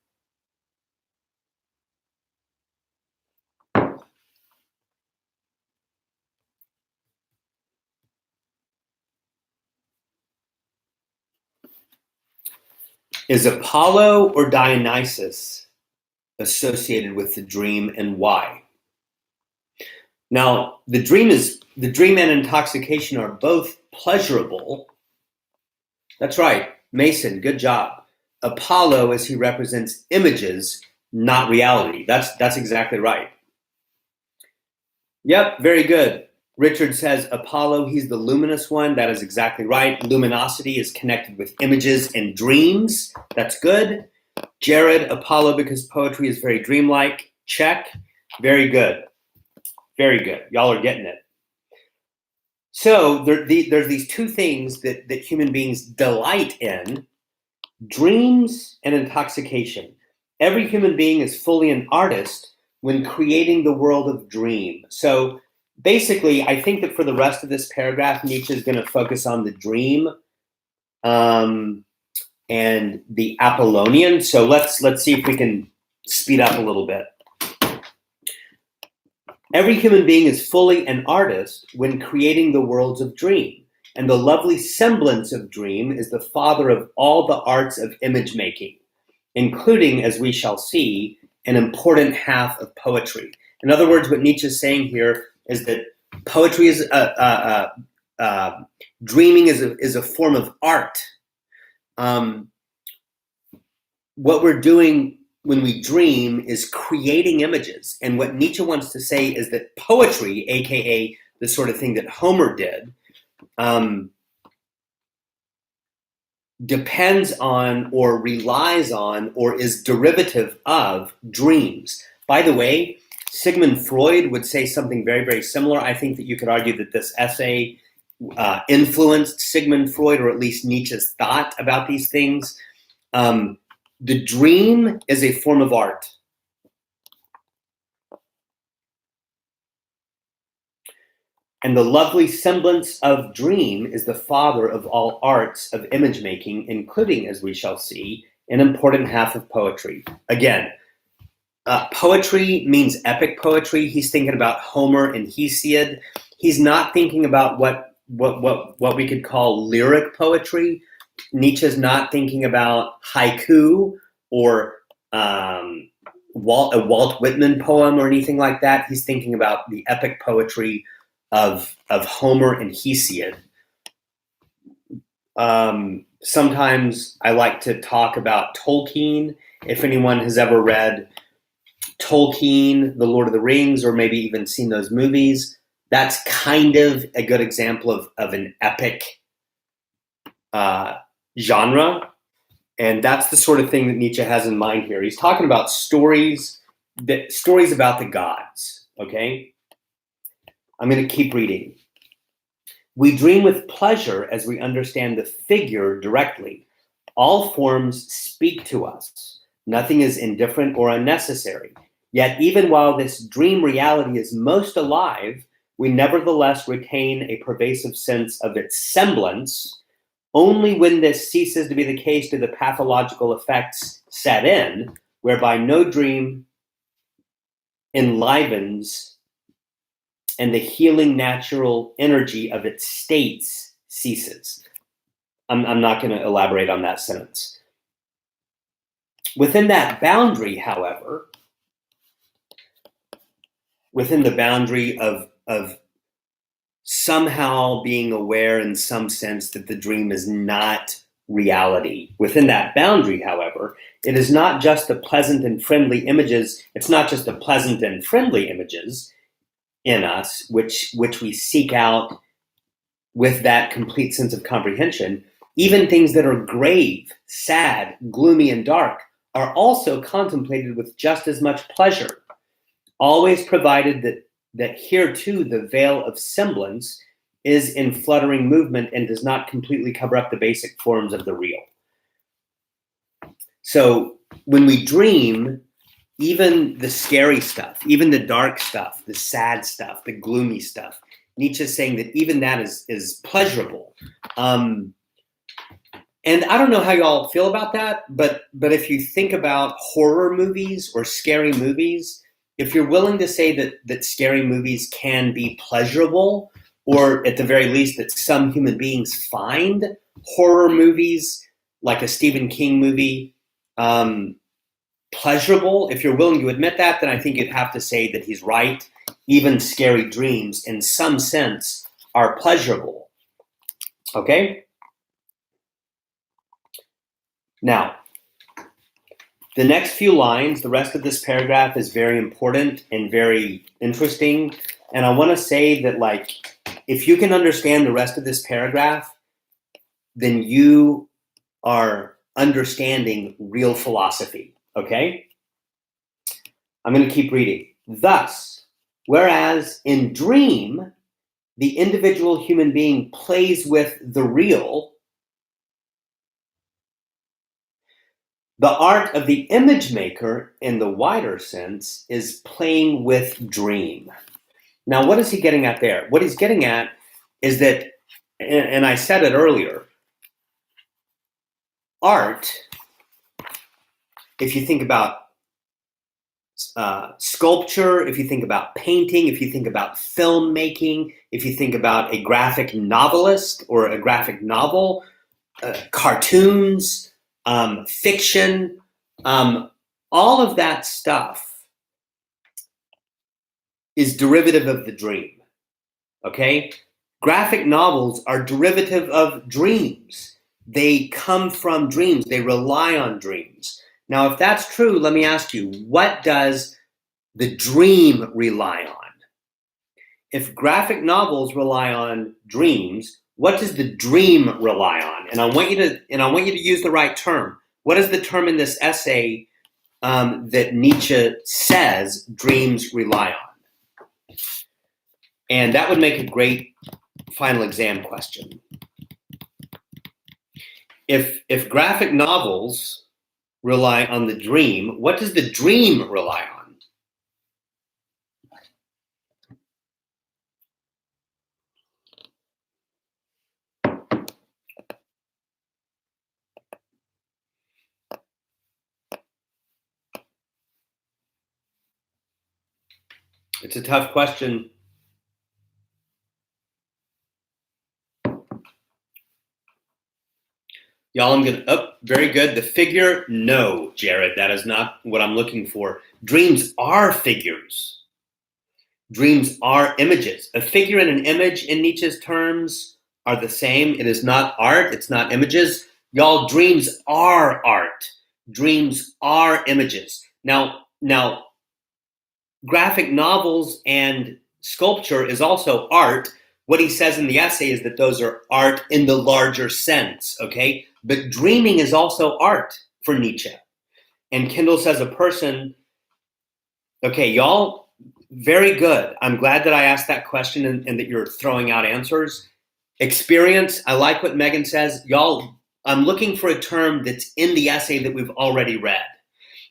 Speaker 1: Is Apollo or Dionysus associated with the dream, and why? Now, the dream and intoxication are both pleasurable. That's right, Mason, good job. Apollo, as he represents images, not reality. That's exactly right. Yep, very good. Richard says Apollo, he's the luminous one. That is exactly right. Luminosity is connected with images and dreams. That's good. Jared, Apollo, because poetry is very dreamlike. Check. Very good. Very good. Y'all are getting it. So there's these two things that human beings delight in: dreams and intoxication. Every human being is fully an artist when creating the world of dream. So basically, I think that for the rest of this paragraph, Nietzsche is going to focus on the dream and the Apollonian. So let's see if we can speed up a little bit. Every human being is fully an artist when creating the worlds of dream, and the lovely semblance of dream is the father of all the arts of image making, including, as we shall see, an important half of poetry. In other words, what Nietzsche is saying here is that poetry is dreaming is a form of art. What we're doing when we dream is creating images. And what Nietzsche wants to say is that poetry, aka the sort of thing that Homer did, depends on or relies on or is derivative of dreams. By the way, Sigmund Freud would say something very, very similar. I think that you could argue that this essay influenced Sigmund Freud, or at least Nietzsche's thought about these things. The dream is a form of art. And the lovely semblance of dream is the father of all arts of image making, including, as we shall see, an important half of poetry. Again, poetry means epic poetry. He's thinking about Homer and Hesiod. He's not thinking about what we could call lyric poetry. Nietzsche's not thinking about haiku or a Walt Whitman poem or anything like that. He's thinking about the epic poetry of Homer and Hesiod. Sometimes I like to talk about Tolkien. If anyone has ever read Tolkien, The Lord of the Rings, or maybe even seen those movies, that's kind of a good example of an epic genre. And that's the sort of thing that Nietzsche has in mind here. He's talking about stories about the gods, okay? I'm going to keep reading. We dream with pleasure as we understand the figure directly. All forms speak to us. Nothing is indifferent or unnecessary. Yet even while this dream reality is most alive, we nevertheless retain a pervasive sense of its semblance. Only when this ceases to be the case do the pathological effects set in, whereby no dream enlivens and the healing natural energy of its states ceases. I'm not going to elaborate on that sentence. Within that boundary, however, within the boundary of somehow being aware in some sense that the dream is not reality, within that boundary, however, it is not just the pleasant and friendly images, it's not just the pleasant and friendly images in us, which we seek out with that complete sense of comprehension. Even things that are grave, sad, gloomy, and dark are also contemplated with just as much pleasure, always provided that here too the veil of semblance is in fluttering movement and does not completely cover up the basic forms of the real. So when we dream, even the scary stuff, even the dark stuff, the sad stuff, the gloomy stuff, Nietzsche is saying that even that is pleasurable. And I don't know how y'all feel about that, but if you think about horror movies or scary movies, if you're willing to say that scary movies can be pleasurable, or at the very least that some human beings find horror movies, like a Stephen King movie, pleasurable, if you're willing to admit that, then I think you'd have to say that he's right. Even scary dreams, in some sense, are pleasurable. Okay? Now, the next few lines, the rest of this paragraph is very important and very interesting. And I want to say that, like, if you can understand the rest of this paragraph, then you are understanding real philosophy. Okay? I'm going to keep reading. Thus, whereas in dream, the individual human being plays with the real, the art of the image maker, in the wider sense, is playing with dream. Now, what is he getting at there? What he's getting at is that, and I said it earlier, art, if you think about sculpture, if you think about painting, if you think about filmmaking, if you think about a graphic novelist or a graphic novel, cartoons, fiction, all of that stuff is derivative of the dream, okay? Graphic novels are derivative of dreams. They come from dreams. They rely on dreams. Now, if that's true, let me ask you, what does the dream rely on? If graphic novels rely on dreams, what does the dream rely on? And I want you to use the right term. What is the term in this essay that Nietzsche says dreams rely on? And that would make a great final exam question. If graphic novels rely on the dream, what does the dream rely on? It's a tough question. Y'all, I'm going to, very good. The figure, no, Jared, that is not what I'm looking for. Dreams are figures. Dreams are images. A figure and an image in Nietzsche's terms are the same. It is not art. It's not images. Y'all, dreams are art. Dreams are images. Now, graphic novels and sculpture is also art. What he says in the essay is that those are art in the larger sense, okay? But dreaming is also art for Nietzsche. And Kendall says a person, okay, y'all, very good. I'm glad that I asked that question and that you're throwing out answers. Experience, I like what Megan says. Y'all, I'm looking for a term that's in the essay that we've already read.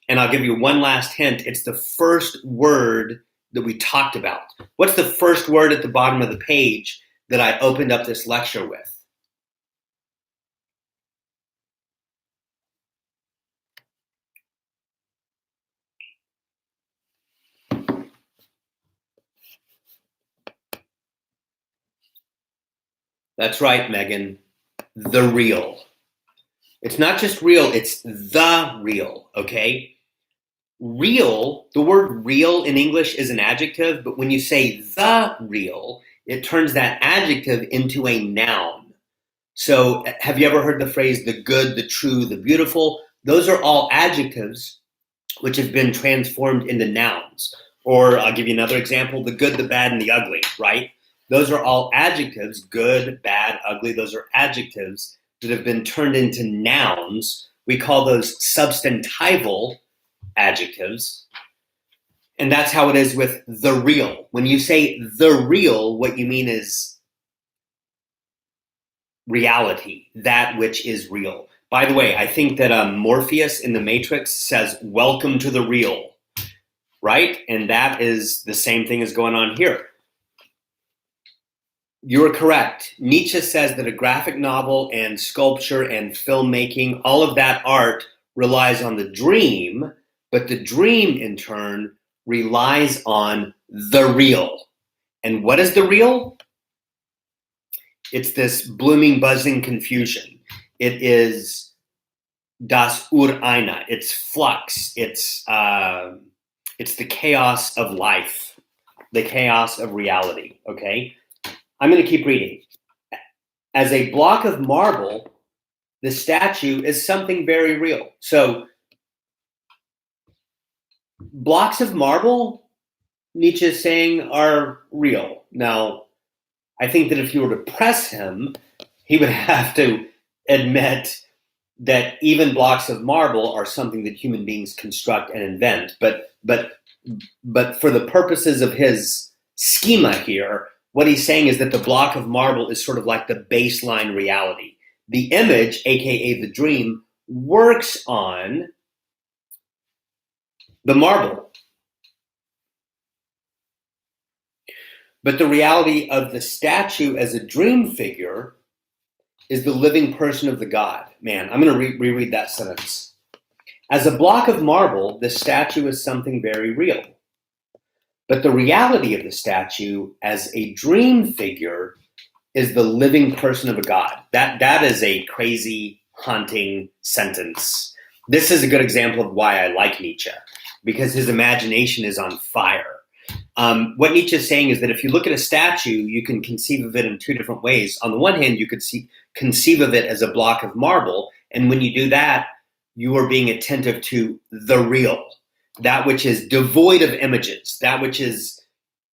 Speaker 1: And I'll give you one last hint. It's the first word that we talked about? What's the first word at the bottom of the page that I opened up this lecture with? That's right, Megan. The real. It's not just real, it's the real, okay? Real, the word real in English is an adjective, but when you say the real, it turns that adjective into a noun. So have you ever heard the phrase the good, the true, the beautiful? Those are all adjectives which have been transformed into nouns. Or I'll give you another example, the good, the bad, and the ugly, right? Those are all adjectives, good, bad, ugly. Those are adjectives that have been turned into nouns. We call those substantival adjectives. And that's how it is with the real. When you say the real, what you mean is reality, that which is real. By the way, I think that Morpheus in the Matrix says, welcome to the real, right? And that is the same thing as going on here. You're correct. Nietzsche says that a graphic novel and sculpture and filmmaking, all of that art relies on the dream, but the dream in turn relies on the real. And what is the real? It's this blooming, buzzing confusion. It is das Ureine. It's flux. It's the chaos of life, the chaos of reality, okay? I'm going to keep reading. As a block of marble, the statue is something very real. So blocks of marble, Nietzsche is saying, are real. Now, I think that if you were to press him, he would have to admit that even blocks of marble are something that human beings construct and invent. But for the purposes of his schema here, what he's saying is that the block of marble is sort of like the baseline reality. The image, aka the dream, works on the marble. But the reality of the statue as a dream figure is the living person of the God. Man, I'm going to reread that sentence. As a block of marble, the statue is something very real. But the reality of the statue as a dream figure is the living person of a God. That is a crazy, haunting sentence. This is a good example of why I like Nietzsche, because his imagination is on fire. What Nietzsche is saying is that if you look at a statue, you can conceive of it in two different ways. On the one hand, you could conceive of it as a block of marble. And when you do that, you are being attentive to the real, that which is devoid of images, that which is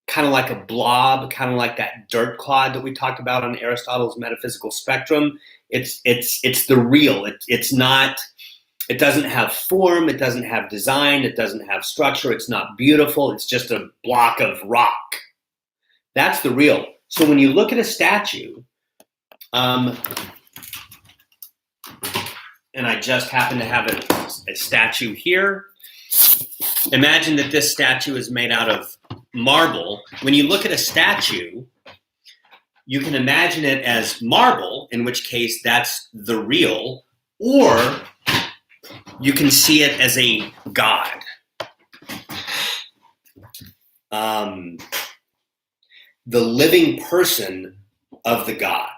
Speaker 1: kind of like a blob, kind of like that dirt clod that we talked about on Aristotle's metaphysical spectrum. It's the real. It's not. It doesn't have form. It doesn't have design. It doesn't have structure. It's not beautiful. It's just a block of rock. That's the real. So when you look at a statue, and I just happen to have a statue here. Imagine that this statue is made out of marble. When you look at a statue, you can imagine it as marble, in which case that's the real, or you can see it as a god. The living person of the god.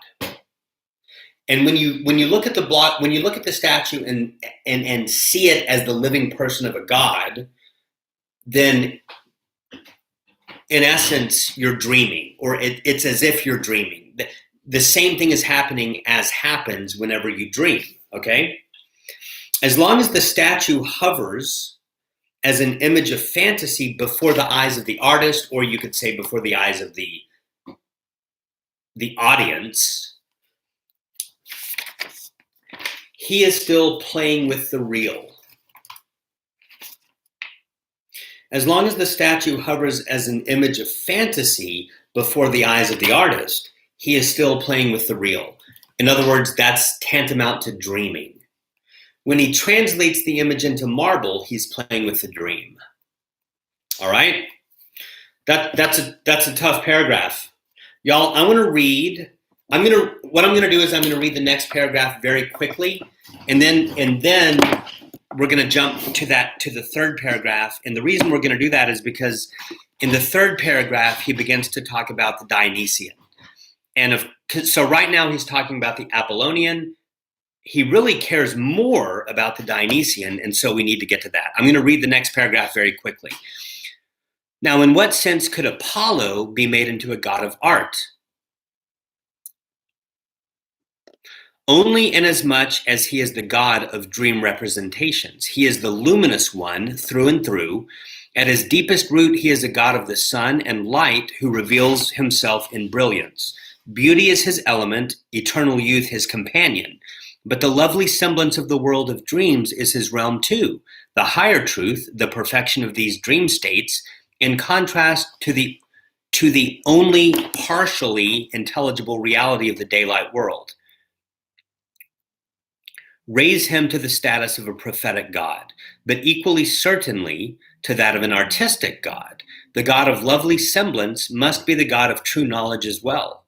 Speaker 1: And when you look at the block, when you look at the statue and see it as the living person of a god, then in essence you're dreaming, or it's as if you're dreaming. The same thing is happening as happens whenever you dream, okay? As long as the statue hovers as an image of fantasy before the eyes of the artist, or you could say before the eyes of the audience, he is still playing with the real. As long as the statue hovers as an image of fantasy before the eyes of the artist, he is still playing with the real. In other words, that's tantamount to dreaming. When he translates the image into marble, he's playing with the dream. All right? That's a tough paragraph. Y'all, what I'm gonna do is I'm gonna read the next paragraph very quickly, and then we're gonna jump to the third paragraph. And the reason we're gonna do that is because in the third paragraph he begins to talk about the Dionysian. So right now he's talking about the Apollonian. He really cares more about the Dionysian, and so we need to get to that. I'm going to read the next paragraph very quickly. Now, in what sense could Apollo be made into a god of art? Only inasmuch as he is the god of dream representations. He is the luminous one through and through. At his deepest root, he is a god of the sun and light who reveals himself in brilliance. Beauty is his element, eternal youth his companion. But the lovely semblance of the world of dreams is his realm too. The higher truth, the perfection of these dream states, in contrast to the only partially intelligible reality of the daylight world, raise him to the status of a prophetic god, but equally certainly to that of an artistic god. The god of lovely semblance must be the god of true knowledge as well.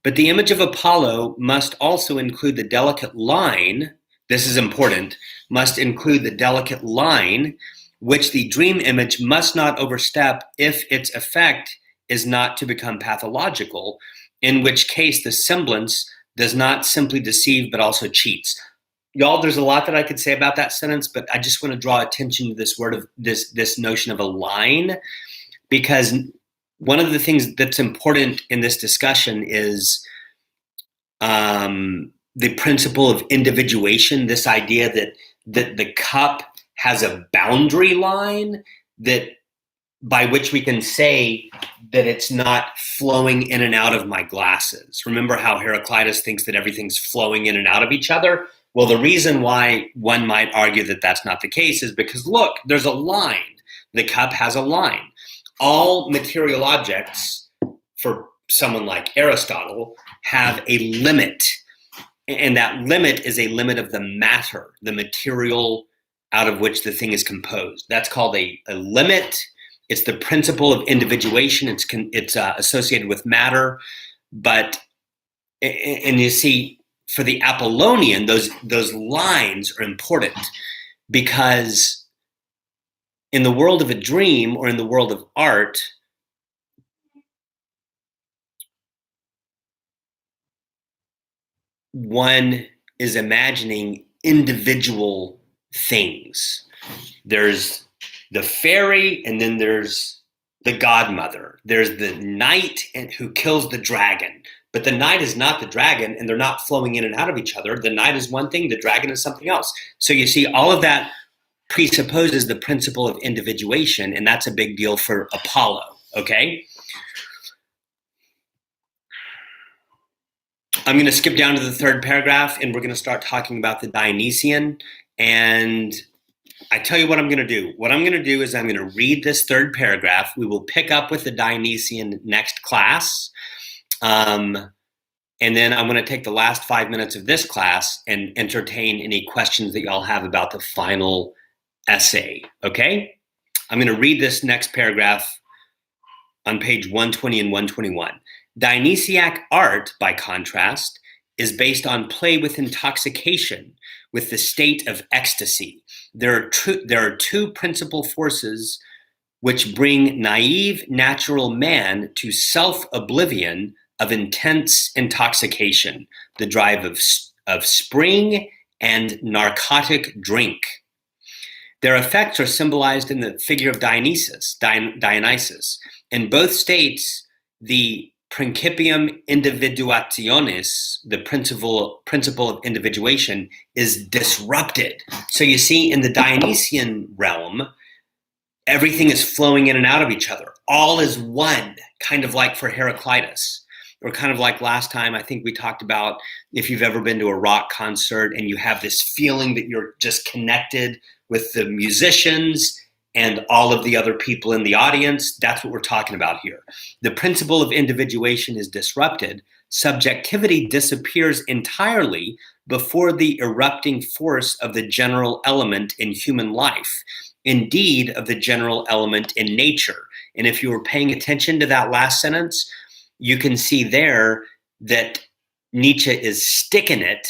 Speaker 1: But the image of Apollo must also include the delicate line, this is important, must include the delicate line which the dream image must not overstep if its effect is not to become pathological, in which case the semblance does not simply deceive but also cheats. Y'all, there's a lot that I could say about that sentence, but I just want to draw attention to this word of this notion of a line, because one of the things that's important in this discussion is the principle of individuation, this idea that the cup has a boundary line that by which we can say that it's not flowing in and out of my glasses. Remember how Heraclitus thinks that everything's flowing in and out of each other? Well, the reason why one might argue that that's not the case is because, look, there's a line. The cup has a line. All material objects, for someone like Aristotle, have a limit. And that limit is a limit of the matter, the material out of which the thing is composed. That's called a limit. It's the principle of individuation. It's associated with matter. And you see, for the Apollonian, those lines are important because in the world of a dream or in the world of art, one is imagining individual things. There's the fairy, and then there's the godmother. There's the knight who kills the dragon. But the knight is not the dragon, and they're not flowing in and out of each other. The knight is one thing, the dragon is something else. So you see, all of that presupposes the principle of individuation, and that's a big deal for Apollo, okay? I'm going to skip down to the third paragraph, and we're going to start talking about the Dionysian. And I tell you what I'm going to do. What I'm going to do is I'm going to read this third paragraph. We will pick up with the Dionysian next class. And then I'm going to take the last 5 minutes of this class and entertain any questions that y'all have about the final essay, okay? I'm going to read this next paragraph on page 120 and 121. Dionysiac art, by contrast, is based on play with intoxication, with the state of ecstasy. There are two principal forces which bring naive natural man to self-oblivion of intense intoxication, the drive of spring and narcotic drink. Their effects are symbolized in the figure of Dionysus. In both states, the principium individuationis, the principle of individuation, is disrupted. So you see, in the Dionysian realm, everything is flowing in and out of each other. All is one, kind of like for Heraclitus. Or kind of like last time, I think we talked about if you've ever been to a rock concert and you have this feeling that you're just connected with the musicians and all of the other people in the audience. That's what we're talking about here. The principle of individuation is disrupted. Subjectivity disappears entirely before the erupting force of the general element in human life. indeed of the general element in nature. And if you were paying attention to that last sentence, you can see there that Nietzsche is sticking it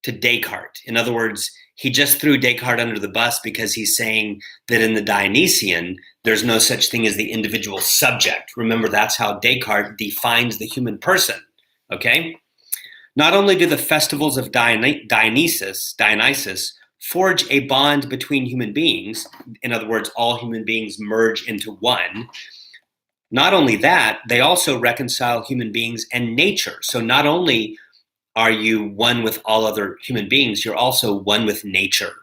Speaker 1: to Descartes. In other words, he just threw Descartes under the bus because he's saying that in the Dionysian, there's no such thing as the individual subject. Remember, that's how Descartes defines the human person, okay? Not only do the festivals of Dionysus forge a bond between human beings, in other words, all human beings merge into one, not only that, they also reconcile human beings and nature. So not only are you one with all other human beings, you're also one with nature.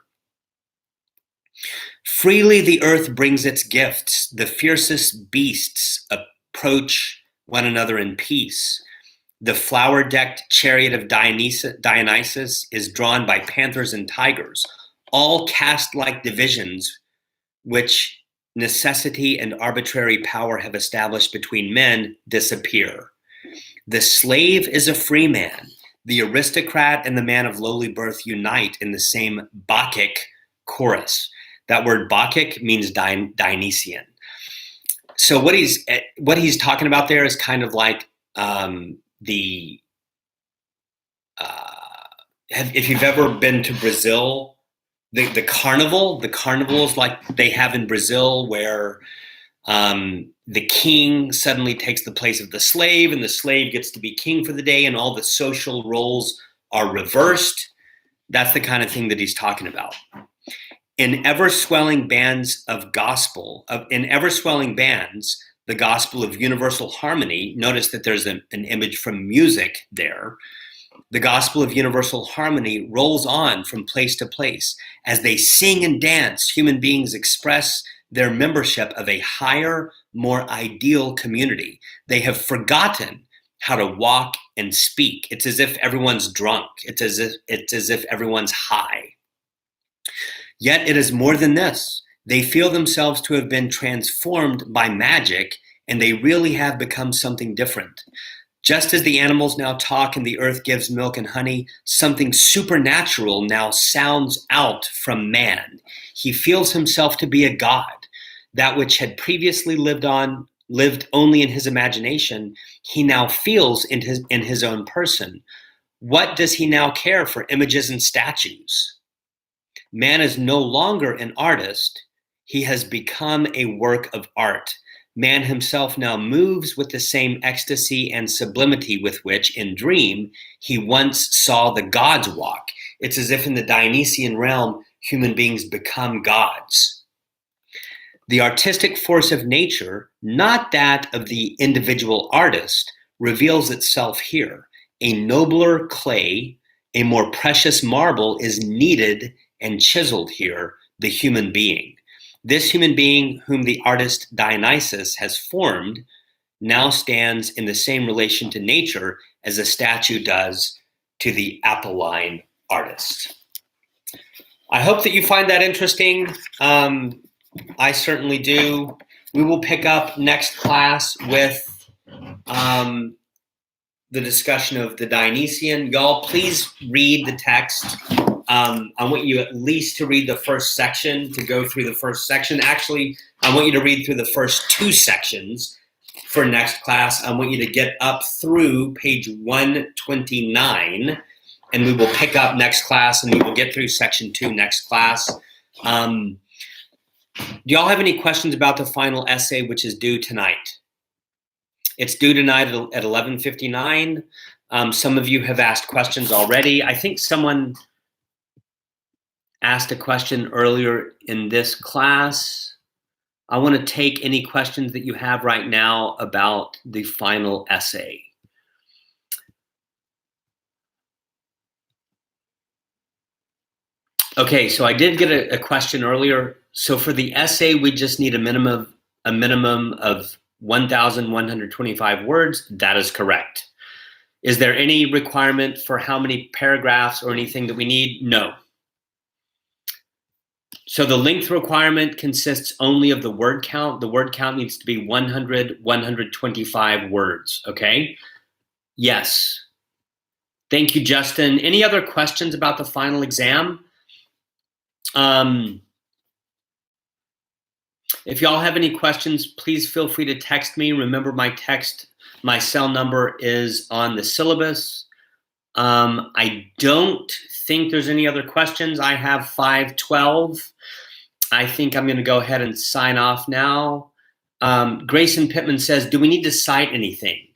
Speaker 1: Freely the earth brings its gifts. The fiercest beasts approach one another in peace. The flower-decked chariot of Dionysus is drawn by panthers and tigers. All caste-like divisions which necessity and arbitrary power have established between men disappear. The slave is a free man. The aristocrat and the man of lowly birth unite in the same Bacchic chorus. That word Bacchic means Dionysian. So what he's talking about there is kind of like if you've ever been to Brazil, the carnival is like they have in Brazil, where the king suddenly takes the place of the slave, and the slave gets to be king for the day, and all the social roles are reversed. That's the kind of thing that he's talking about. In ever-swelling bands, the gospel of universal harmony, notice that there's an image from music there. The gospel of universal harmony rolls on from place to place. As they sing and dance, human beings express their membership of a higher, more ideal community. They have forgotten how to walk and speak. It's as if everyone's drunk. It's as if everyone's high. Yet it is more than this. They feel themselves to have been transformed by magic, and they really have become something different. Just as the animals now talk and the earth gives milk and honey, something supernatural now sounds out from man. He feels himself to be a god. That which had previously lived only in his imagination, he now feels in his own person. What does he now care for images and statues? Man is no longer an artist. He has become a work of art. Man himself now moves with the same ecstasy and sublimity with which, in dream, he once saw the gods walk. It's as if in the Dionysian realm, human beings become gods. The artistic force of nature, not that of the individual artist, reveals itself here. A nobler clay, a more precious marble is kneaded and chiseled here, the human being. This human being whom the artist Dionysus has formed now stands in the same relation to nature as a statue does to the Apolline artist. I hope that you find that interesting. I certainly do. We will pick up next class with the discussion of the Dionysian. Y'all, please read the text. I want you at least to read the first section, to go through the first section. Actually, I want you to read through the first two sections for next class. I want you to get up through page 129, and we will pick up next class, and we will get through section 2 next class. Do y'all have any questions about the final essay, which is due tonight? It's due tonight at 11:59. Some of you have asked questions already. I think someone asked a question earlier in this class. I want to take any questions that you have right now about the final essay. Okay, so I did get a question earlier. So for the essay, we just need a minimum of 1,125 words. That is correct. Is there any requirement for how many paragraphs or anything that we need? No. So the length requirement consists only of the word count. The word count needs to be 125 words, okay? Yes. Thank you, Justin. Any other questions about the final exam? If y'all have any questions, please feel free to text me. Remember, my cell number is on the syllabus. I don't think there's any other questions. I have 512. I think I'm going to go ahead and sign off now. Grayson Pittman says, do we need to cite anything?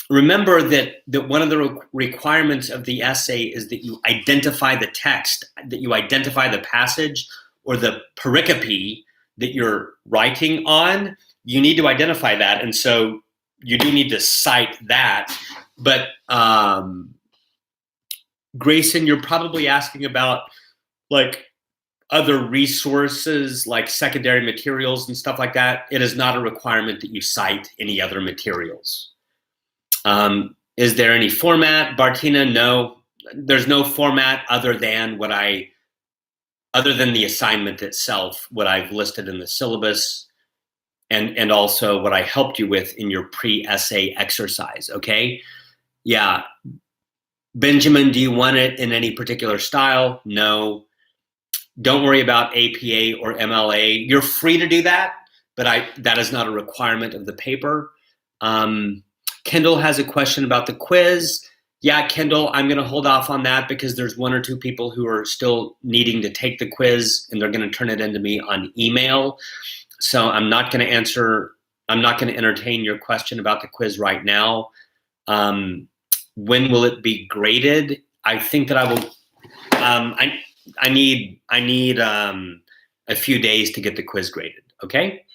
Speaker 1: Remember that one of the requirements of the essay is that you identify the text, that you identify the passage or the pericope that you're writing on. You need to identify that. And so you do need to cite that. But Grayson, you're probably asking about like other resources like secondary materials and stuff like that. It is not a requirement that you cite any other materials. Is there any format? Bartina, no. There's no format other than the assignment itself, what I've listed in the syllabus, and also what I helped you with in your pre-essay exercise, okay? Yeah. Benjamin, do you want it in any particular style? No. Don't worry about APA or MLA. You're free to do that, but that is not a requirement of the paper. Kendall has a question about the quiz. Yeah, Kendall, I'm going to hold off on that because there's 1 or 2 people who are still needing to take the quiz and they're going to turn it into me on email. So I'm not going to entertain your question about the quiz right now. When will it be graded? I think that I will, I need a few days to get the quiz graded, okay?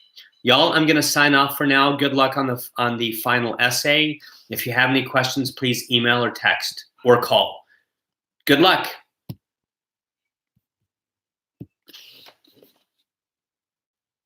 Speaker 1: Y'all, I'm gonna sign off for now. Good luck on the final essay. If you have any questions, please email or text or call. Good luck.